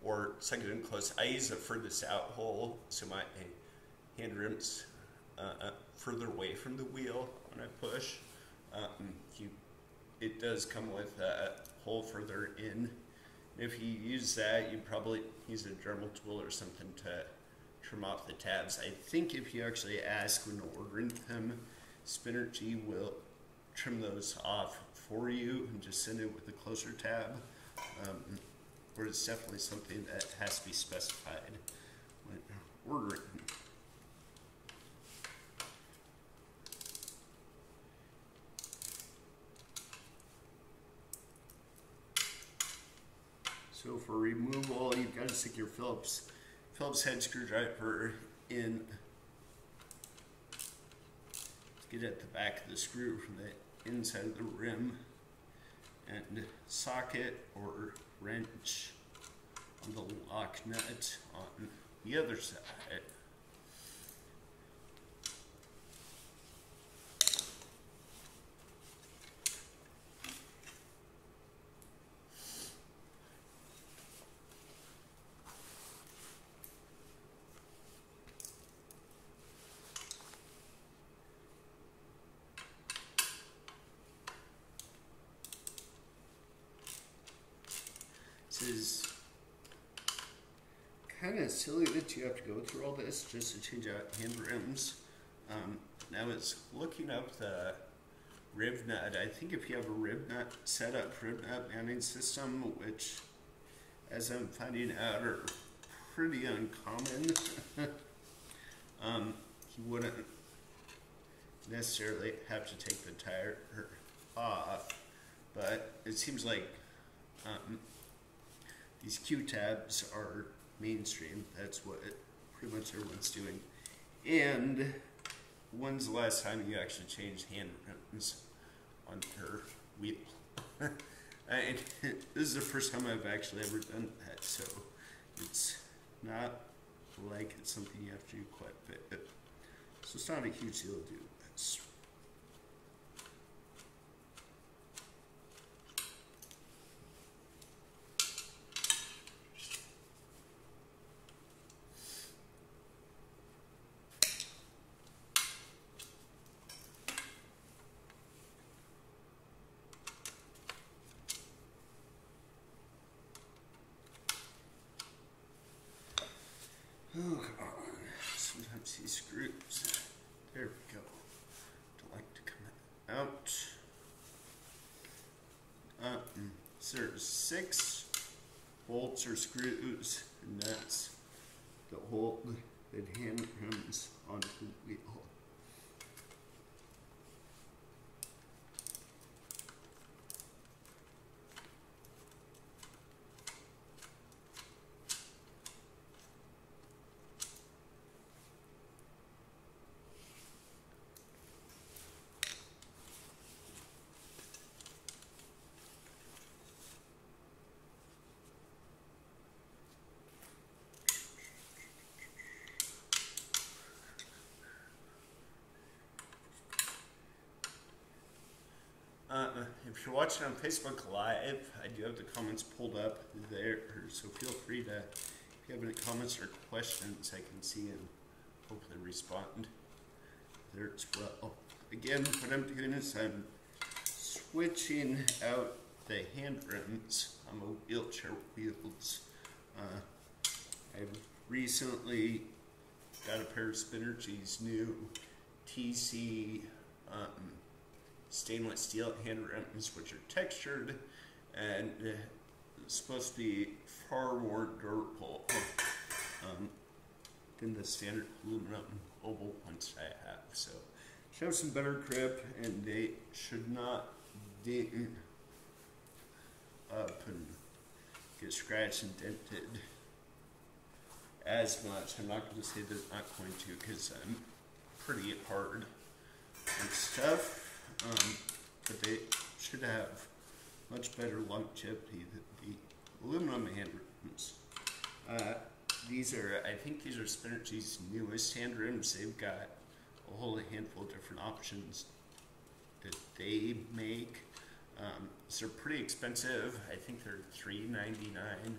or sink it in close. I use a furthest out hole, so my hand rims further away from the wheel when I push. It does come with a hole further in. If you use that, you probably use a Dremel tool or something to trim off the tabs. I think if you actually ask when ordering them, Spinergy will trim those off for you and just send it with a closer tab. Or it's definitely something that has to be specified when ordering. So for removal, you've got to stick your Phillips head screwdriver in to get at the back of the screw from the inside of the rim, and socket or wrench on the lock nut on the other side. This is kind of silly that you have to go through all this just to change out hand rims. Now it's looking up the rib nut. I think if you have a rib nut mounting system, which as I'm finding out are pretty uncommon, you wouldn't necessarily have to take the tire off, but it seems like these Q-tabs are mainstream. That's what pretty much everyone's doing. And when's the last time you actually changed hand rims on your wheel? This is the first time I've actually ever done that, so it's not like it's something you have to do quite a bit. So it's not a huge deal to do this. Oh, come on. Sometimes these screws, there we go, don't like to come out. So there's 6 bolts or screws and nuts that hold the hand rims onto the wheel. If you're watching on Facebook Live, I do have the comments pulled up there, so feel free to, if you have any comments or questions, I can see and hopefully respond there as well. Again, what I'm doing is I'm switching out the hand rims on the wheelchair wheels. I've recently got a pair of Spinergy's new TC stainless steel hand rims, which are textured and supposed to be far more durable than the standard aluminum oval ones I have. So should have some better grip, and they should not ding up and get scratched and dented as much. I'm not going to say they're not going to, because I'm pretty hard and stuff. But they should have much better longevity than the aluminum hand rims. I think these are Spinergy's newest hand rims. They've got a whole handful of different options that they make. So they're pretty expensive. I think they're $3.99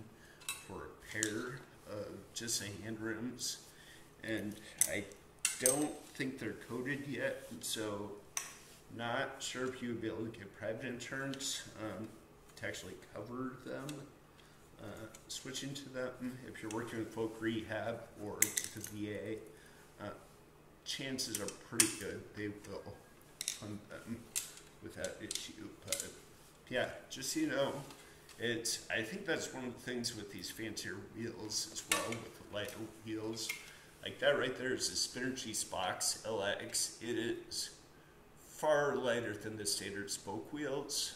for a pair of just the hand rims. And I don't think they're coated yet, so not sure if you would be able to get private insurance to actually cover them. Switching to them, if you're working with folk rehab or the VA, chances are pretty good they will fund them without issue. But yeah, just so you know, I think that's one of the things with these fancier wheels as well, with the lighter wheels. Like that right there is a Spinergy Spox LX. It is far lighter than the standard spoke wheels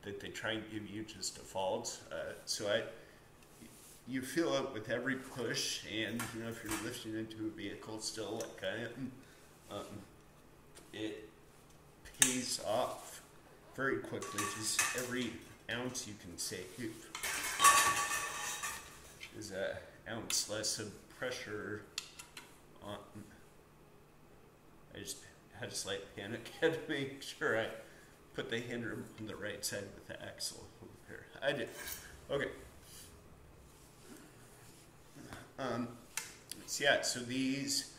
that they try and give you just default. You feel it with every push, and you know, if you're lifting into a vehicle still like I am, it pays off very quickly. Just every ounce you can save is an ounce less of pressure on. I just had a slight panic. Had to make sure I put the Haandrim on the right side with the axle over here. I did. Okay. So yeah, so these,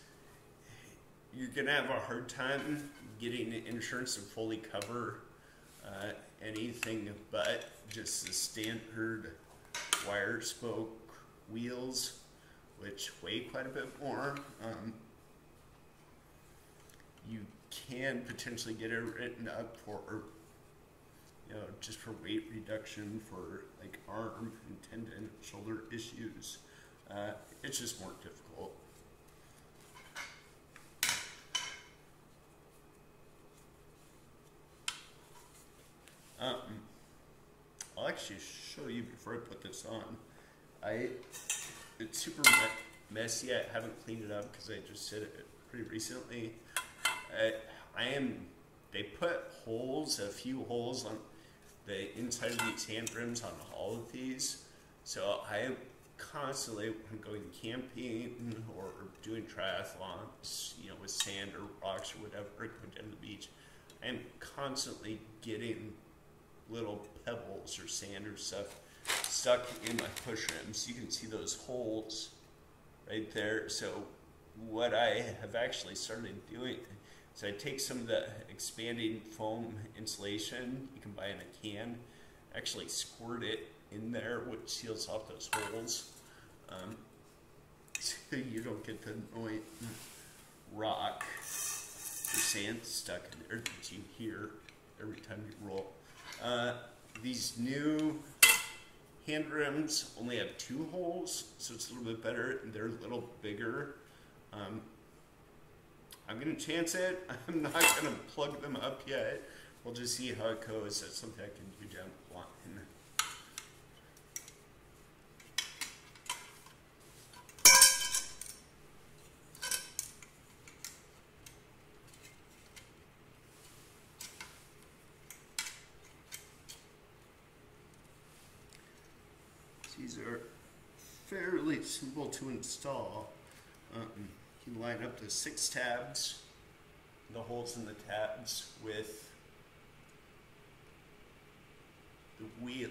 you're gonna have a hard time getting insurance to fully cover anything but just the standard wire spoke wheels, which weigh quite a bit more. You can potentially get it written up for, you know, just for weight reduction for like arm and tendon, shoulder issues. It's just more difficult. I'll actually show you before I put this on. It's super messy. I haven't cleaned it up because I just did it pretty recently. They put holes, a few holes on the inside of these Haandrims on all of these. So I am constantly, when I'm going camping or doing triathlons, you know, with sand or rocks or whatever, going down to the beach, I am constantly getting little pebbles or sand or stuff stuck in my push rims. You can see those holes right there. So what I have actually started doing is I take some of the expanding foam insulation you can buy in a can, actually squirt it in there, which seals off those holes, so you don't get the annoying rock or sand stuck in there that you hear every time you roll. These new Haandrims only have 2 holes, so it's a little bit better, and they're a little bigger. I'm going to chance it. I'm not going to plug them up yet. We'll just see how it goes. That's something I can do down the line. These are fairly simple to install. You can line up the 6 tabs, the holes in the tabs with the wheel,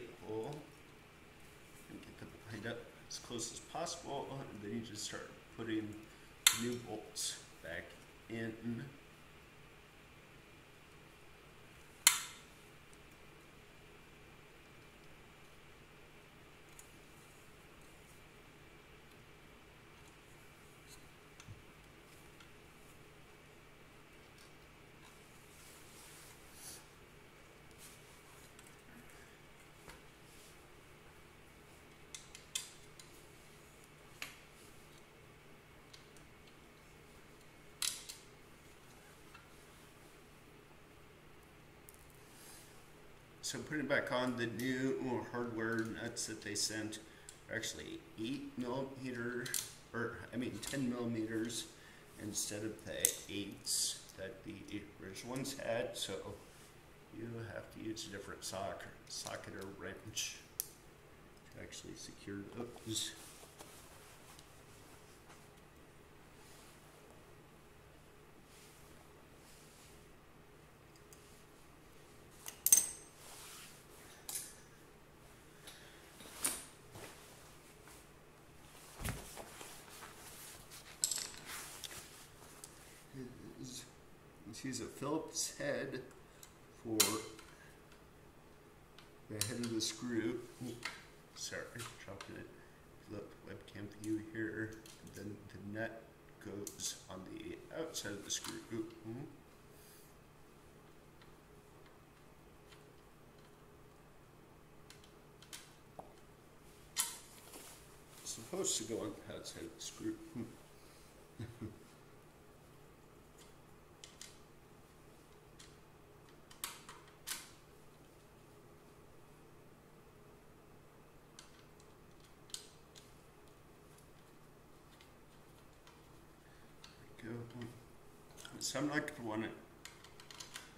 and get them lined up as close as possible, and then you just start putting new bolts back in. So putting back on, the new hardware nuts that they sent are actually 8mm, or I mean 10 millimeters instead of the 8s that the original ones had. So you have to use a different socket or wrench to actually secure those. Let's use a Phillips head for the head of the screw. Sorry, dropping it. Flip webcam view here. And then the nut goes on the outside of the screw. It's supposed to go on the outside of the screw. So I'm not going to want to,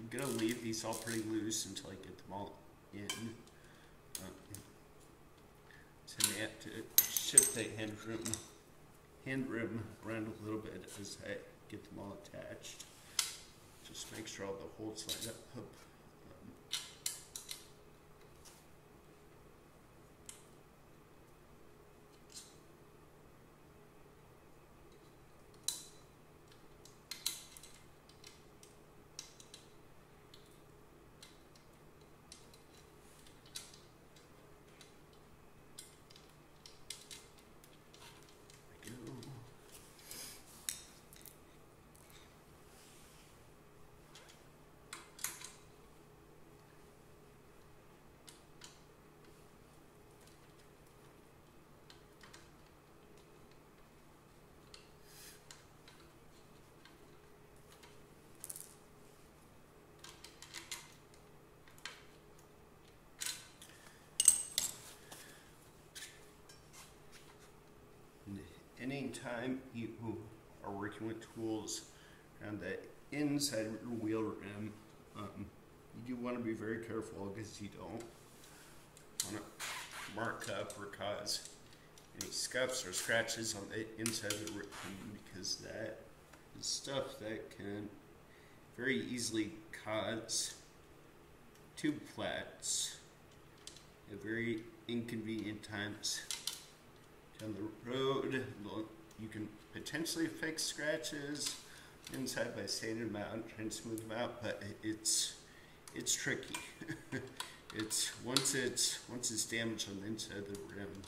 I'm going to leave these all pretty loose until I get them all in. So I may have to shift the Haandrim around a little bit as I get them all attached. Just make sure all the holes line up. Anytime you are working with tools on the inside of your wheel rim, you do want to be very careful because you don't want to mark up or cause any scuffs or scratches on the inside of the rim, because that is stuff that can very easily cause tube flats at very inconvenient times down the road. You can potentially fix scratches inside by sanding them out and trying to smooth them out, but it's tricky. It's once it's damaged on the inside of the rim,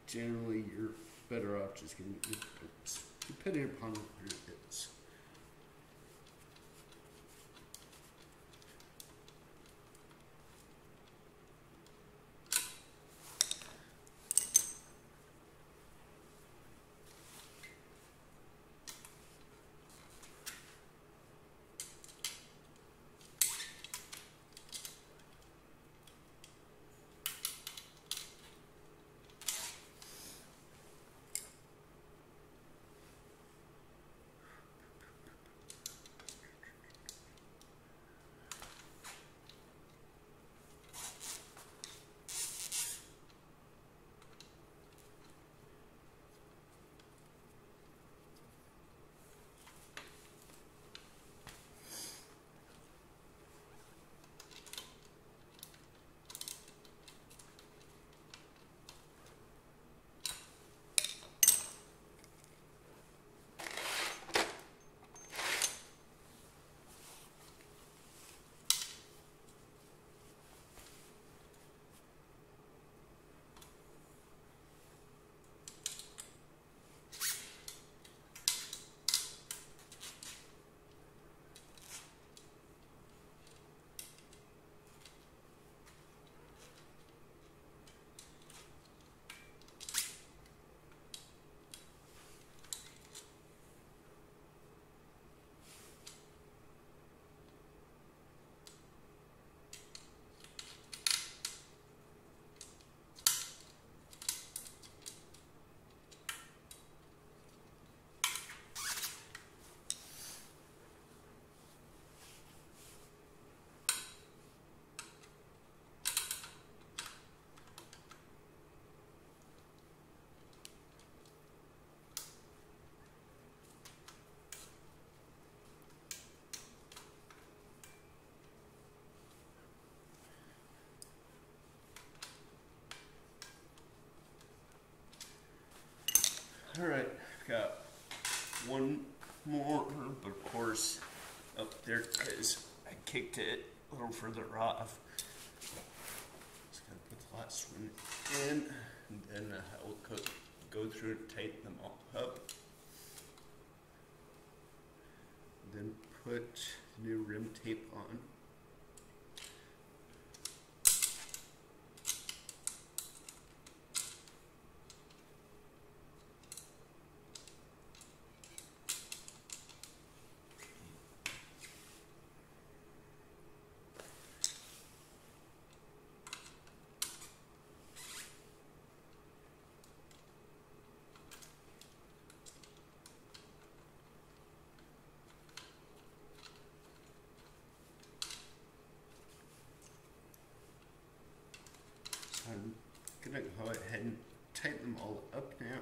generally you're better off just getting it fixed, depending upon what it is. kicked it a little further off. Just gonna put the last one in, and then I'll go through and tighten them all up. Then put new rim tape on. I'm gonna go ahead and tighten them all up now.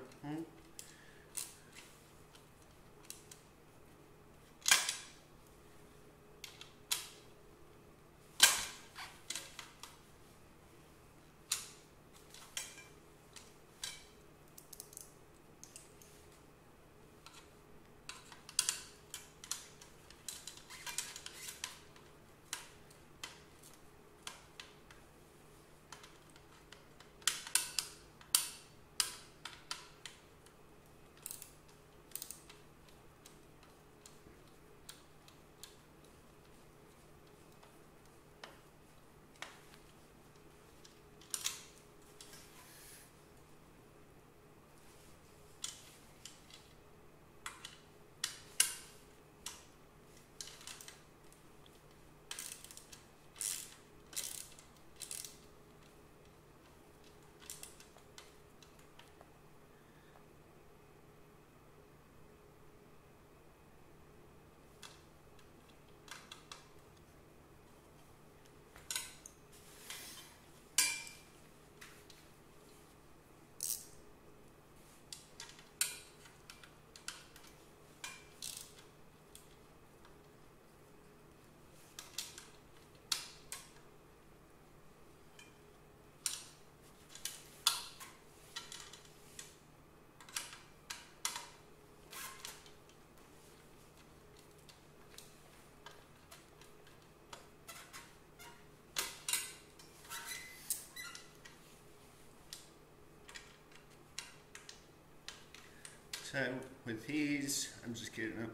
So with these, I'm just getting them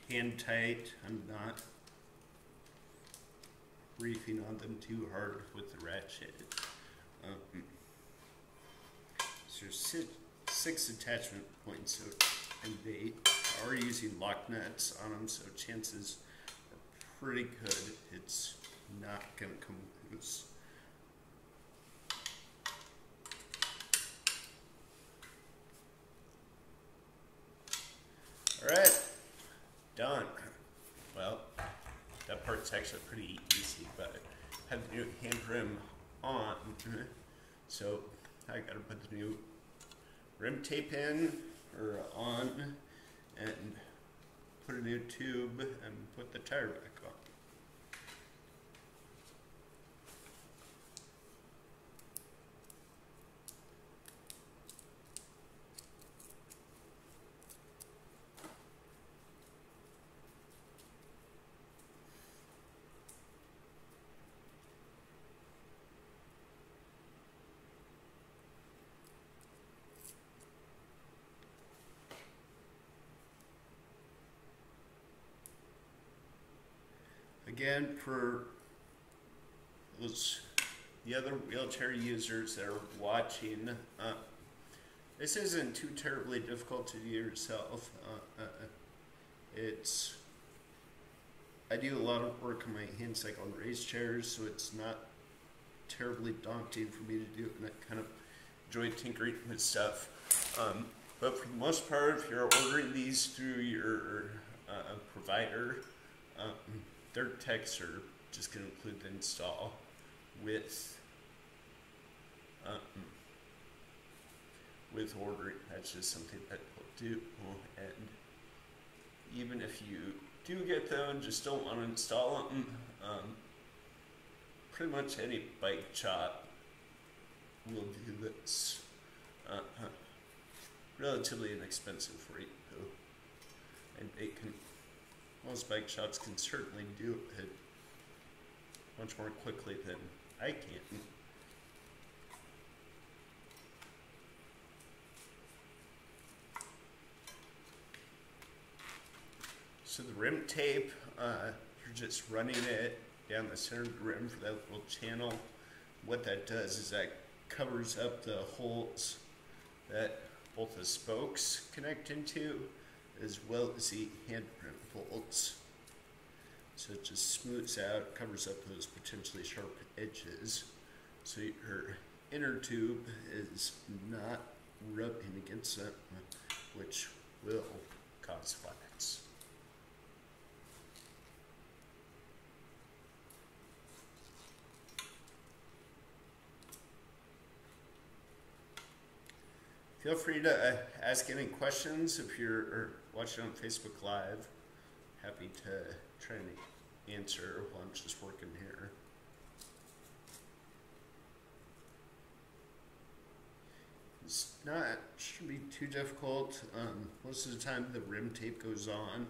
hand tight. I'm not reefing on them too hard with the ratchet. So there's six attachment points, so, and they are using lock nuts on them, so chances are pretty good it's not gonna come loose. Alright, done. Well, that part's actually pretty easy, but I have the new Haandrim on, so I gotta put the new rim tape in, or on, and put a new tube and put the tire back on. Again, for the other wheelchair users that are watching, this isn't too terribly difficult to do yourself. I do a lot of work on my hand cycle and raised chairs, so it's not terribly daunting for me to do, and I kind of enjoy tinkering with stuff. But for the most part, if you're ordering these through your provider, their techs are just going to include the install with ordering. That's just something that they'll do. And even if you do get them and just don't want to install them, pretty much any bike shop will do this. Relatively inexpensive for you, though. And most bike shops can certainly do it. much more quickly than I can. So the rim tape, you're just running it down the center of the rim for that little channel. What that does is that covers up the holes that both the spokes connect into, as well as the handprint bolts. So it just smooths out, covers up those potentially sharp edges, so your inner tube is not rubbing against them, which will cause flats. Feel free to ask any questions if you're watching on Facebook Live. Happy to try and answer while I'm just working here. Shouldn't be too difficult. Most of the time the rim tape goes on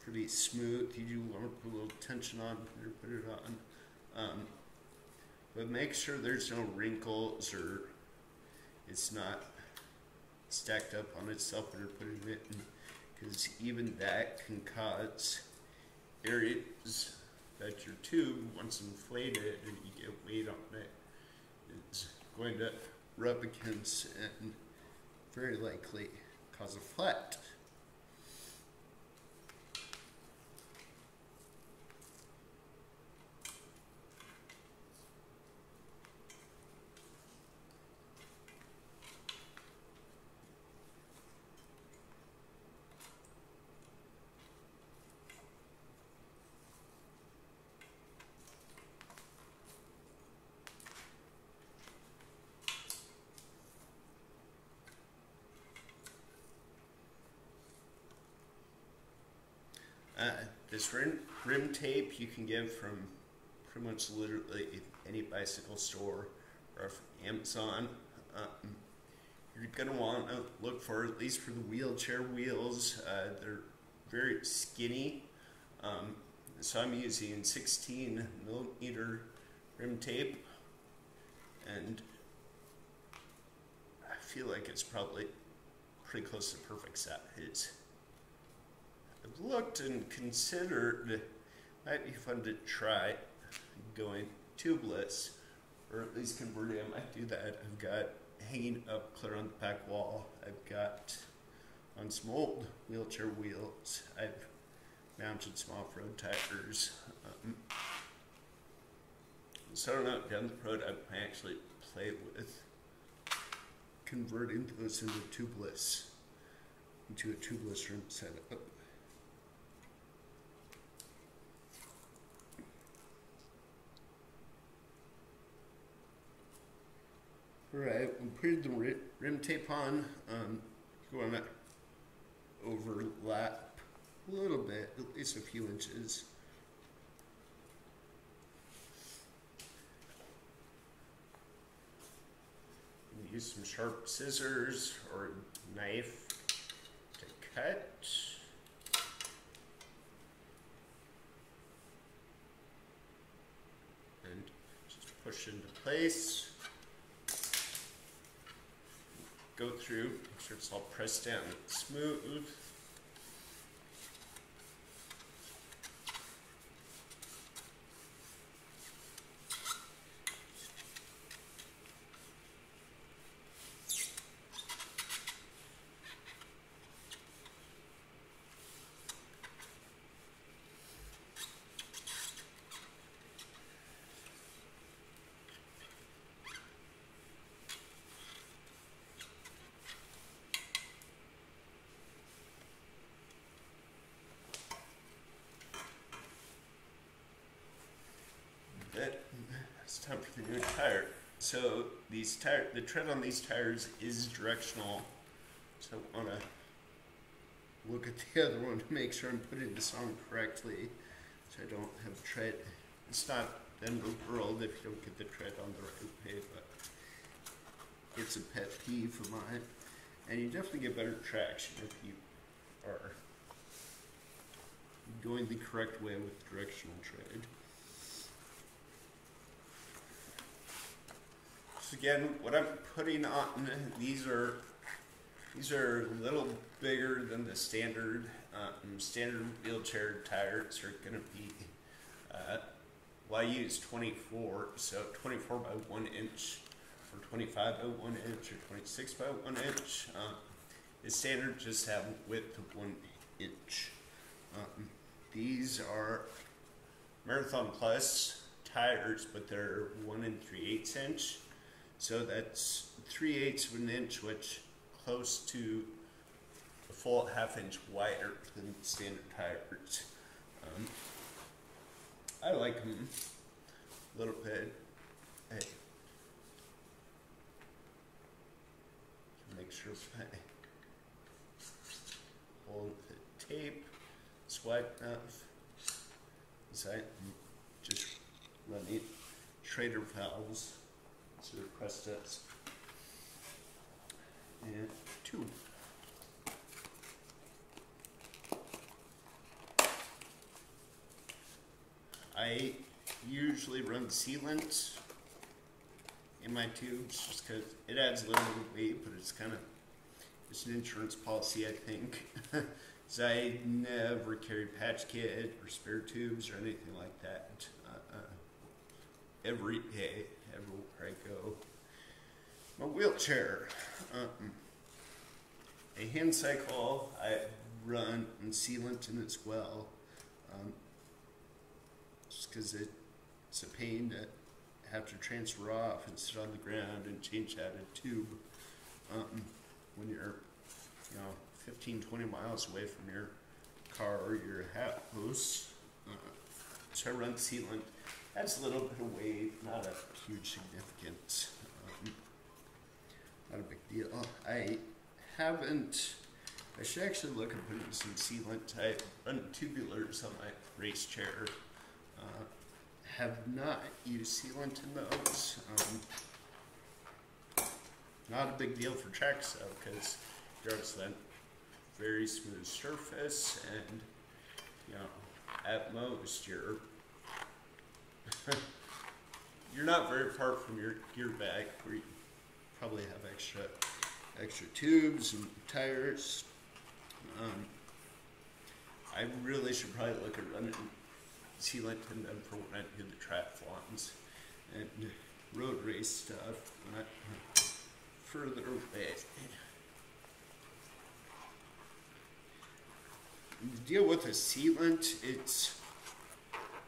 pretty smooth. You do want to put a little tension on or put it on. But make sure there's no wrinkles or it's not stacked up on itself when you're putting it in, because even that can cause areas that your tube, once inflated and you get weight on it, is going to rub against and very likely cause a flat. This rim tape you can get from pretty much literally any bicycle store or from Amazon. You're going to want to look for, at least for the wheelchair wheels, they're very skinny. So I'm using 16 millimeter rim tape, and I feel like it's probably pretty close to perfect size. I've looked and considered it might be fun to try going tubeless, or at least converting. I might do that. I've got hanging up clear on the back wall. I've got on some old wheelchair wheels. I've mounted some off-road tires. So I don't know, down the road I might actually play with converting those into a tubeless rim setup. Alright, we'll put the rim tape on. You want to overlap a little bit, at least a few inches. Use some sharp scissors or knife to cut. And just push into place. Go through, make sure it's all pressed down and smooth. It's time for the new tire. So the tread on these tires is directional. So I want to look at the other one to make sure I'm putting this on correctly, so I don't have tread. It's not the end of the world if you don't get the tread on the right way, but it's a pet peeve of mine. And you definitely get better traction if you are going the correct way with directional tread. again, what I'm putting on, these are a little bigger than the standard wheelchair tires are going to be. Well, I use 24, so 24 by 1 inch, or 25 by 1 inch, or 26 by 1 inch. The standard just have width of 1 inch. These are Marathon Plus tires, but they're 1 3/8 inch. So that's 3/8 of an inch, which close to a full ½ inch wider than standard tires. I like them a little bit. Hey, make sure I hold the tape, swipe enough. So I'm just running Trader valves, so the press does. And 2. I usually run sealant in my tubes just because it adds a little bit of weight, but it's an insurance policy, I think. So I never carry patch kit or spare tubes or anything like that. Every day, everywhere I go. My wheelchair. A hand cycle I run and sealant in as well. Just because it's a pain to have to transfer off and sit on the ground and change out a tube when you're 15-20 miles away from your car or your house. So I run sealant. Adds a little bit of weight, not a huge significance, not a big deal. I should actually look at putting some sealant. I run tubulars on my race chair. Have not used sealant in those. Not a big deal for tracks though, because yours that very smooth surface, and at most you're not very far from your gear bag, where you probably have extra tubes and tires. I really should probably look at running sealant in them for when I do the triathlons and road race stuff when I'm further away. The deal with a sealant,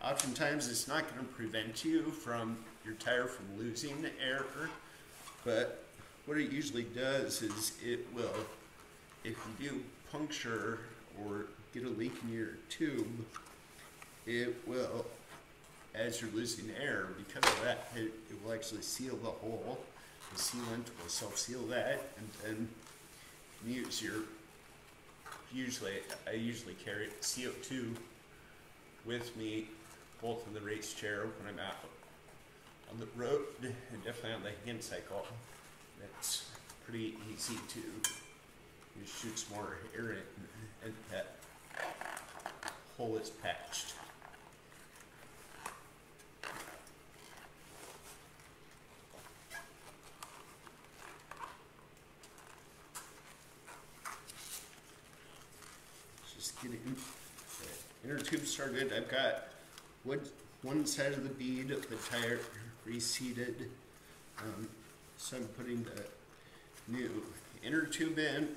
oftentimes it's not going to prevent you from your tire from losing air, but what it usually does is it will, if you do puncture or get a leak in your tube, it will, as you're losing air, because of that, it will actually seal the hole. The sealant will self-seal that, and then use your, I usually carry CO2 with me, both in the race chair when I'm out on the road, and definitely on the hand cycle. That's pretty easy to shoot some more air in, and that hole is patched. Just getting the inner tube started. I've got one side of the bead of the tire reseated, so I'm putting the new inner tube in.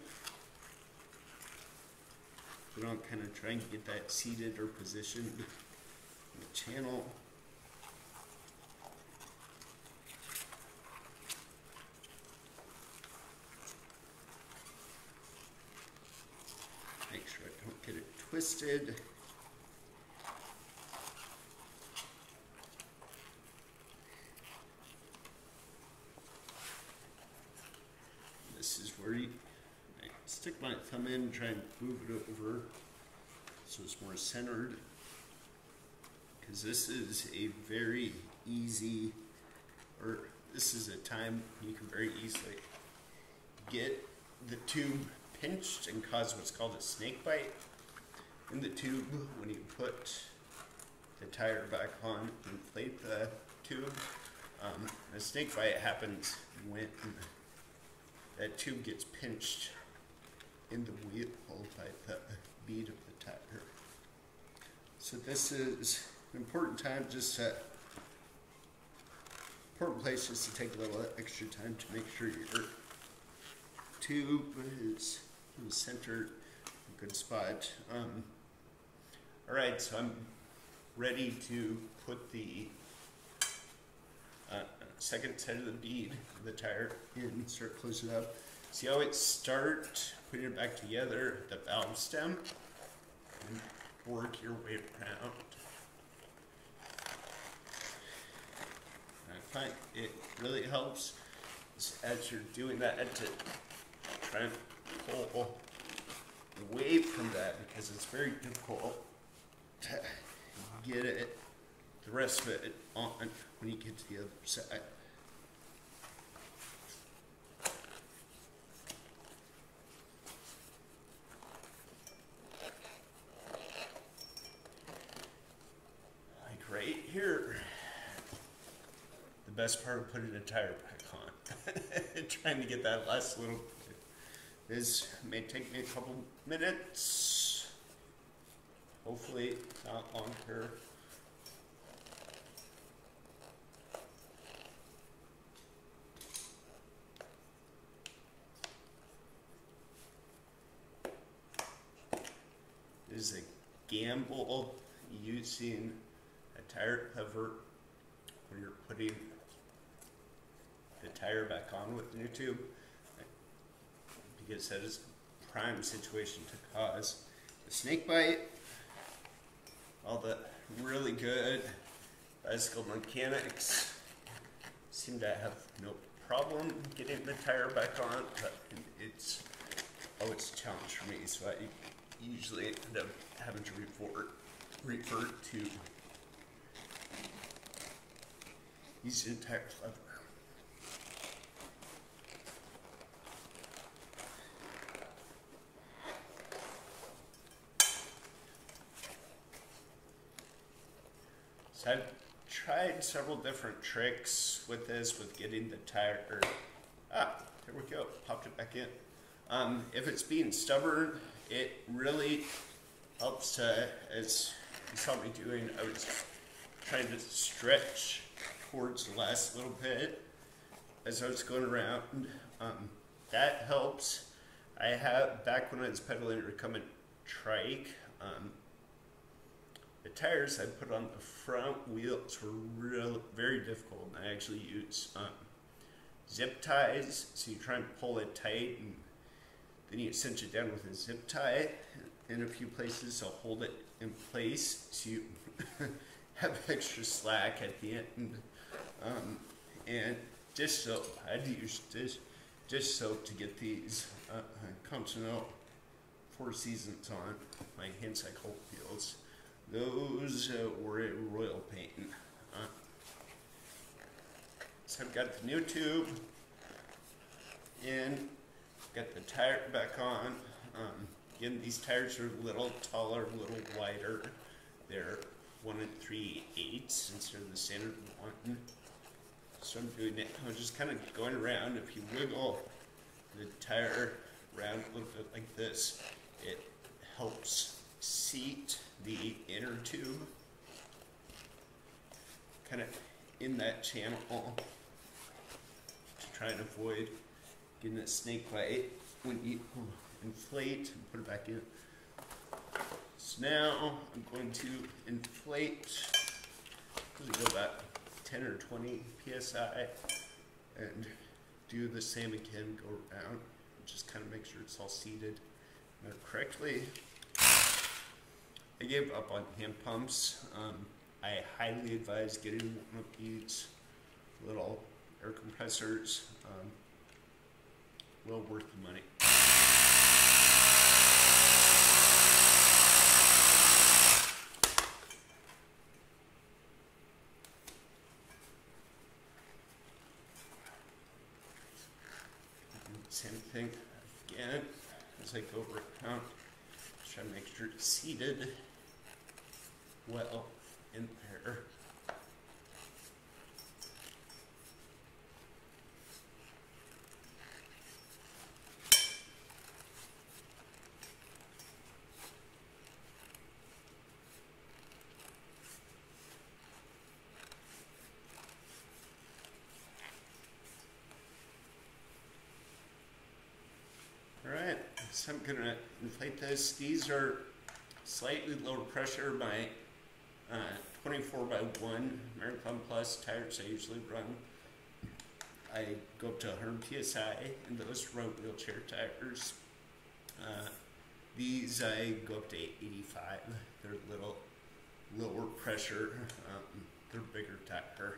But I'll kind of try and get that seated or positioned in the channel. Make sure I don't get it twisted. This is where I stick my thumb in and try and move it over so it's more centered, because this is a very easy, or this is a time you can very easily get the tube pinched and cause what's called a snake bite in the tube when you put the tire back on and inflate the tube. A snake bite happens when that tube gets pinched in the wheel by the bead of the tire. So this is an important time, important place just to take a little extra time to make sure your tube is in the center, a good spot. All right, so I'm ready to put the second side of the bead of the tire in, start closing it up. See how it starts, putting it back together, the valve stem, and work your way around. I find it really helps as you're doing that to try and pull away from that, because it's very difficult to get it, the rest of it on when you get to the other side. Like right here, the best part of putting the tire back on, trying to get that last little bit. This may take me a couple minutes, hopefully not longer. It is a gamble using a tire cover when you're putting the tire back on with the new tube, because that is a prime situation to cause a snake bite. All the really good bicycle mechanics seem to have no problem getting the tire back on, but it's always a challenge for me, so I usually end up having to revert to using a tire lever. So I've tried several different tricks with this, with getting the tire, there we go, popped it back in. If it's being stubborn, it really helps, as you saw me doing, I was trying to stretch towards the last little bit as I was going around. That helps. I have, back when I was pedaling a recumbent trike, the tires I put on the front wheels were very difficult, and I actually use zip ties, so you try and pull it tight, and then you cinch it down with a zip tie in a few places to hold it in place so you have extra slack at the end. And dish soap, I'd use dish soap to get these Continental Four Seasons on my hand cycle wheels. Those were a royal pain. So I've got the new tube in, got the tire back on. Again, these tires are a little taller, a little wider. They're 1 3/8 instead of the standard 1. So I'm doing it, I'm just kind of going around. If you wiggle the tire around a little bit like this, it helps seat the inner tube kind of in that channel to try and avoid getting a snake bite when you inflate and put it back in. So now I'm going to inflate, go about 10 or 20 psi and do the same again, go around, just kind of make sure it's all seated correctly. I gave up on hand pumps. I highly advise getting one of these little air compressors. Well worth the money. Same thing again as I go around. Try to make sure it's seated well in there. so I'm gonna inflate this. These are slightly lower pressure. My 24x1 Marathon Plus tires I usually run. I go up to 100 psi in those road wheelchair tires. These I go up to 85. They're a little lower pressure. They're bigger tire.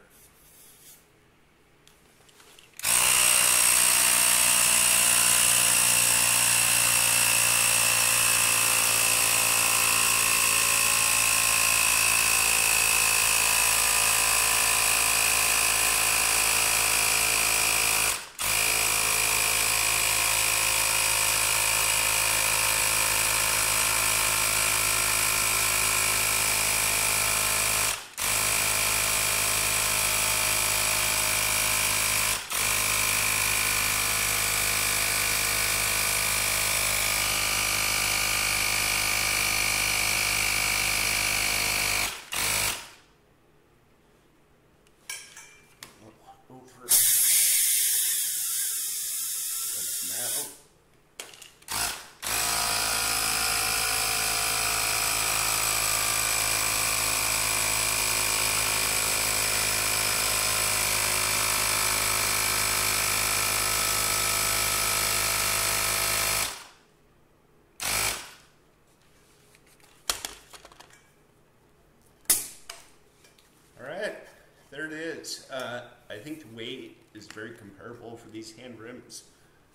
There it is. I think the weight is very comparable for these Haandrims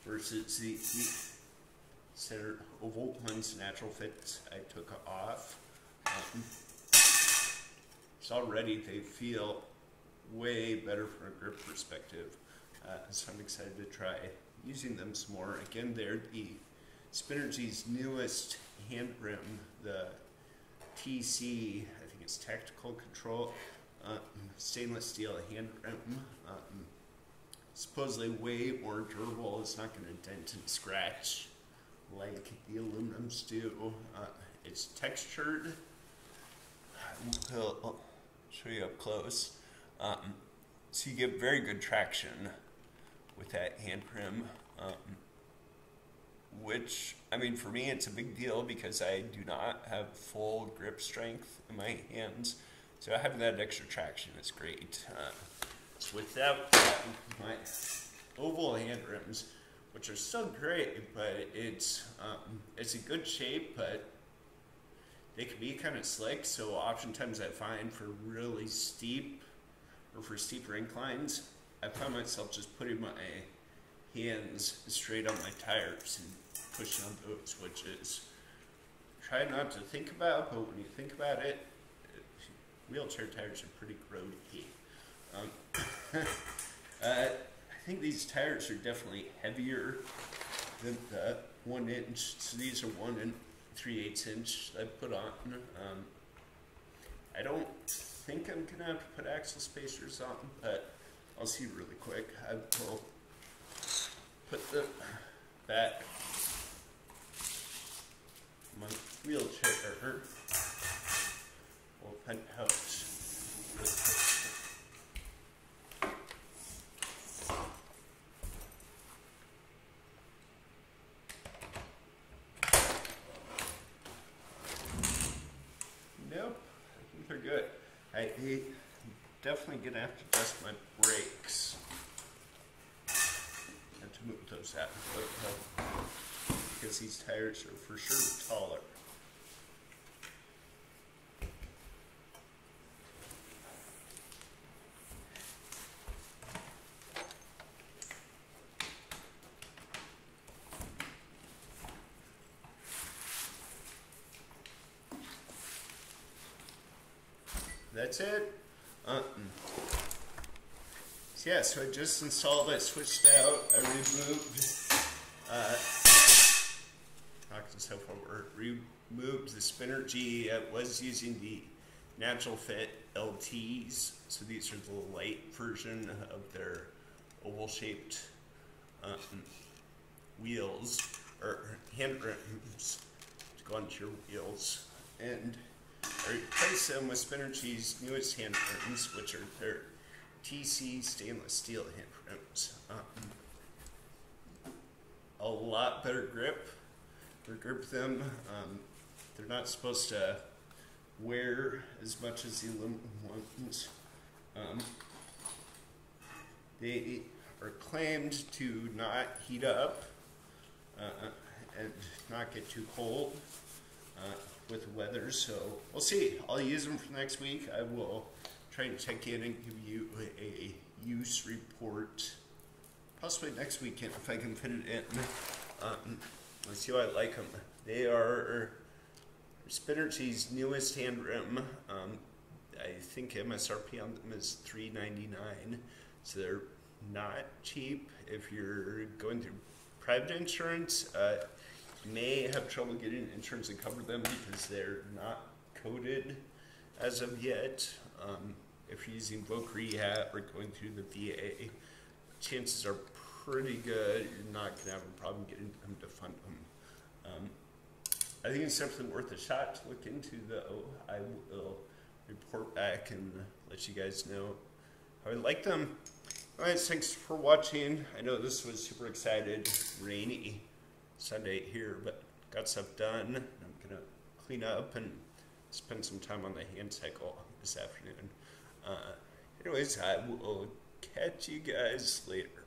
versus the center oval ones, natural fits I took off. So already they feel way better from a grip perspective. So I'm excited to try using them some more. Again, they're the Spinergy's newest Haandrim, the TC, I think it's Tactical Control. Stainless steel Haandrim, supposedly way more durable. It's not going to dent and scratch like the aluminums do. It's textured. I'll show you up close. So you get very good traction with that Haandrim, which, I mean, for me it's a big deal because I do not have full grip strength in my hands. So having that extra traction is great. So without my oval Haandrims, which are still great, but it's a good shape, but they can be kind of slick. So oftentimes I find for really steep or for steeper inclines, I find myself just putting my hands straight on my tires and pushing on those, which is try not to think about, but when you think about it, wheelchair tires are pretty grody. I think these tires are definitely heavier than the 1 inch. So these are 1 3/8 inch I put on. I don't think I'm gonna have to put axle spacers on, but I'll see really quick. I will put the back of my wheelchair. Well, penthouse. Nope, I think they're good. I definitely gonna have to adjust my brakes and to move those out because these tires are for sure taller. That's it. So yeah, so I just installed, I switched out, I removed the Spinergy. I was using the Natural Fit LTs, so these are the light version of their oval shaped wheels, or Haandrims to go onto your wheels. And I replaced them with Spinergy's newest Haandrims, which are their TC stainless steel Haandrims. A lot better grip. regroup them. They're not supposed to wear as much as the aluminum ones. They are claimed to not heat up and not get too cold with the weather, so we'll see. I'll use them for next week. I will try and check in and give you a use report possibly next weekend if I can fit it in. Let's see how I like them. They are Spinergy's newest Haandrim. I think MSRP on them is $3.99, so they're not cheap. If you're going through private insurance, you may have trouble getting insurance to cover them because they're not coded as of yet. If you're using voc rehab or going through the VA, chances are pretty good you're not going to have a problem getting them to fund them. I think it's definitely worth a shot to look into, though. I will report back and let you guys know how I like them. Alright, thanks for watching. I know this was super excited, rainy Sunday here, but got stuff done. I'm going to clean up and spend some time on the hand cycle this afternoon. Anyways, I will catch you guys later.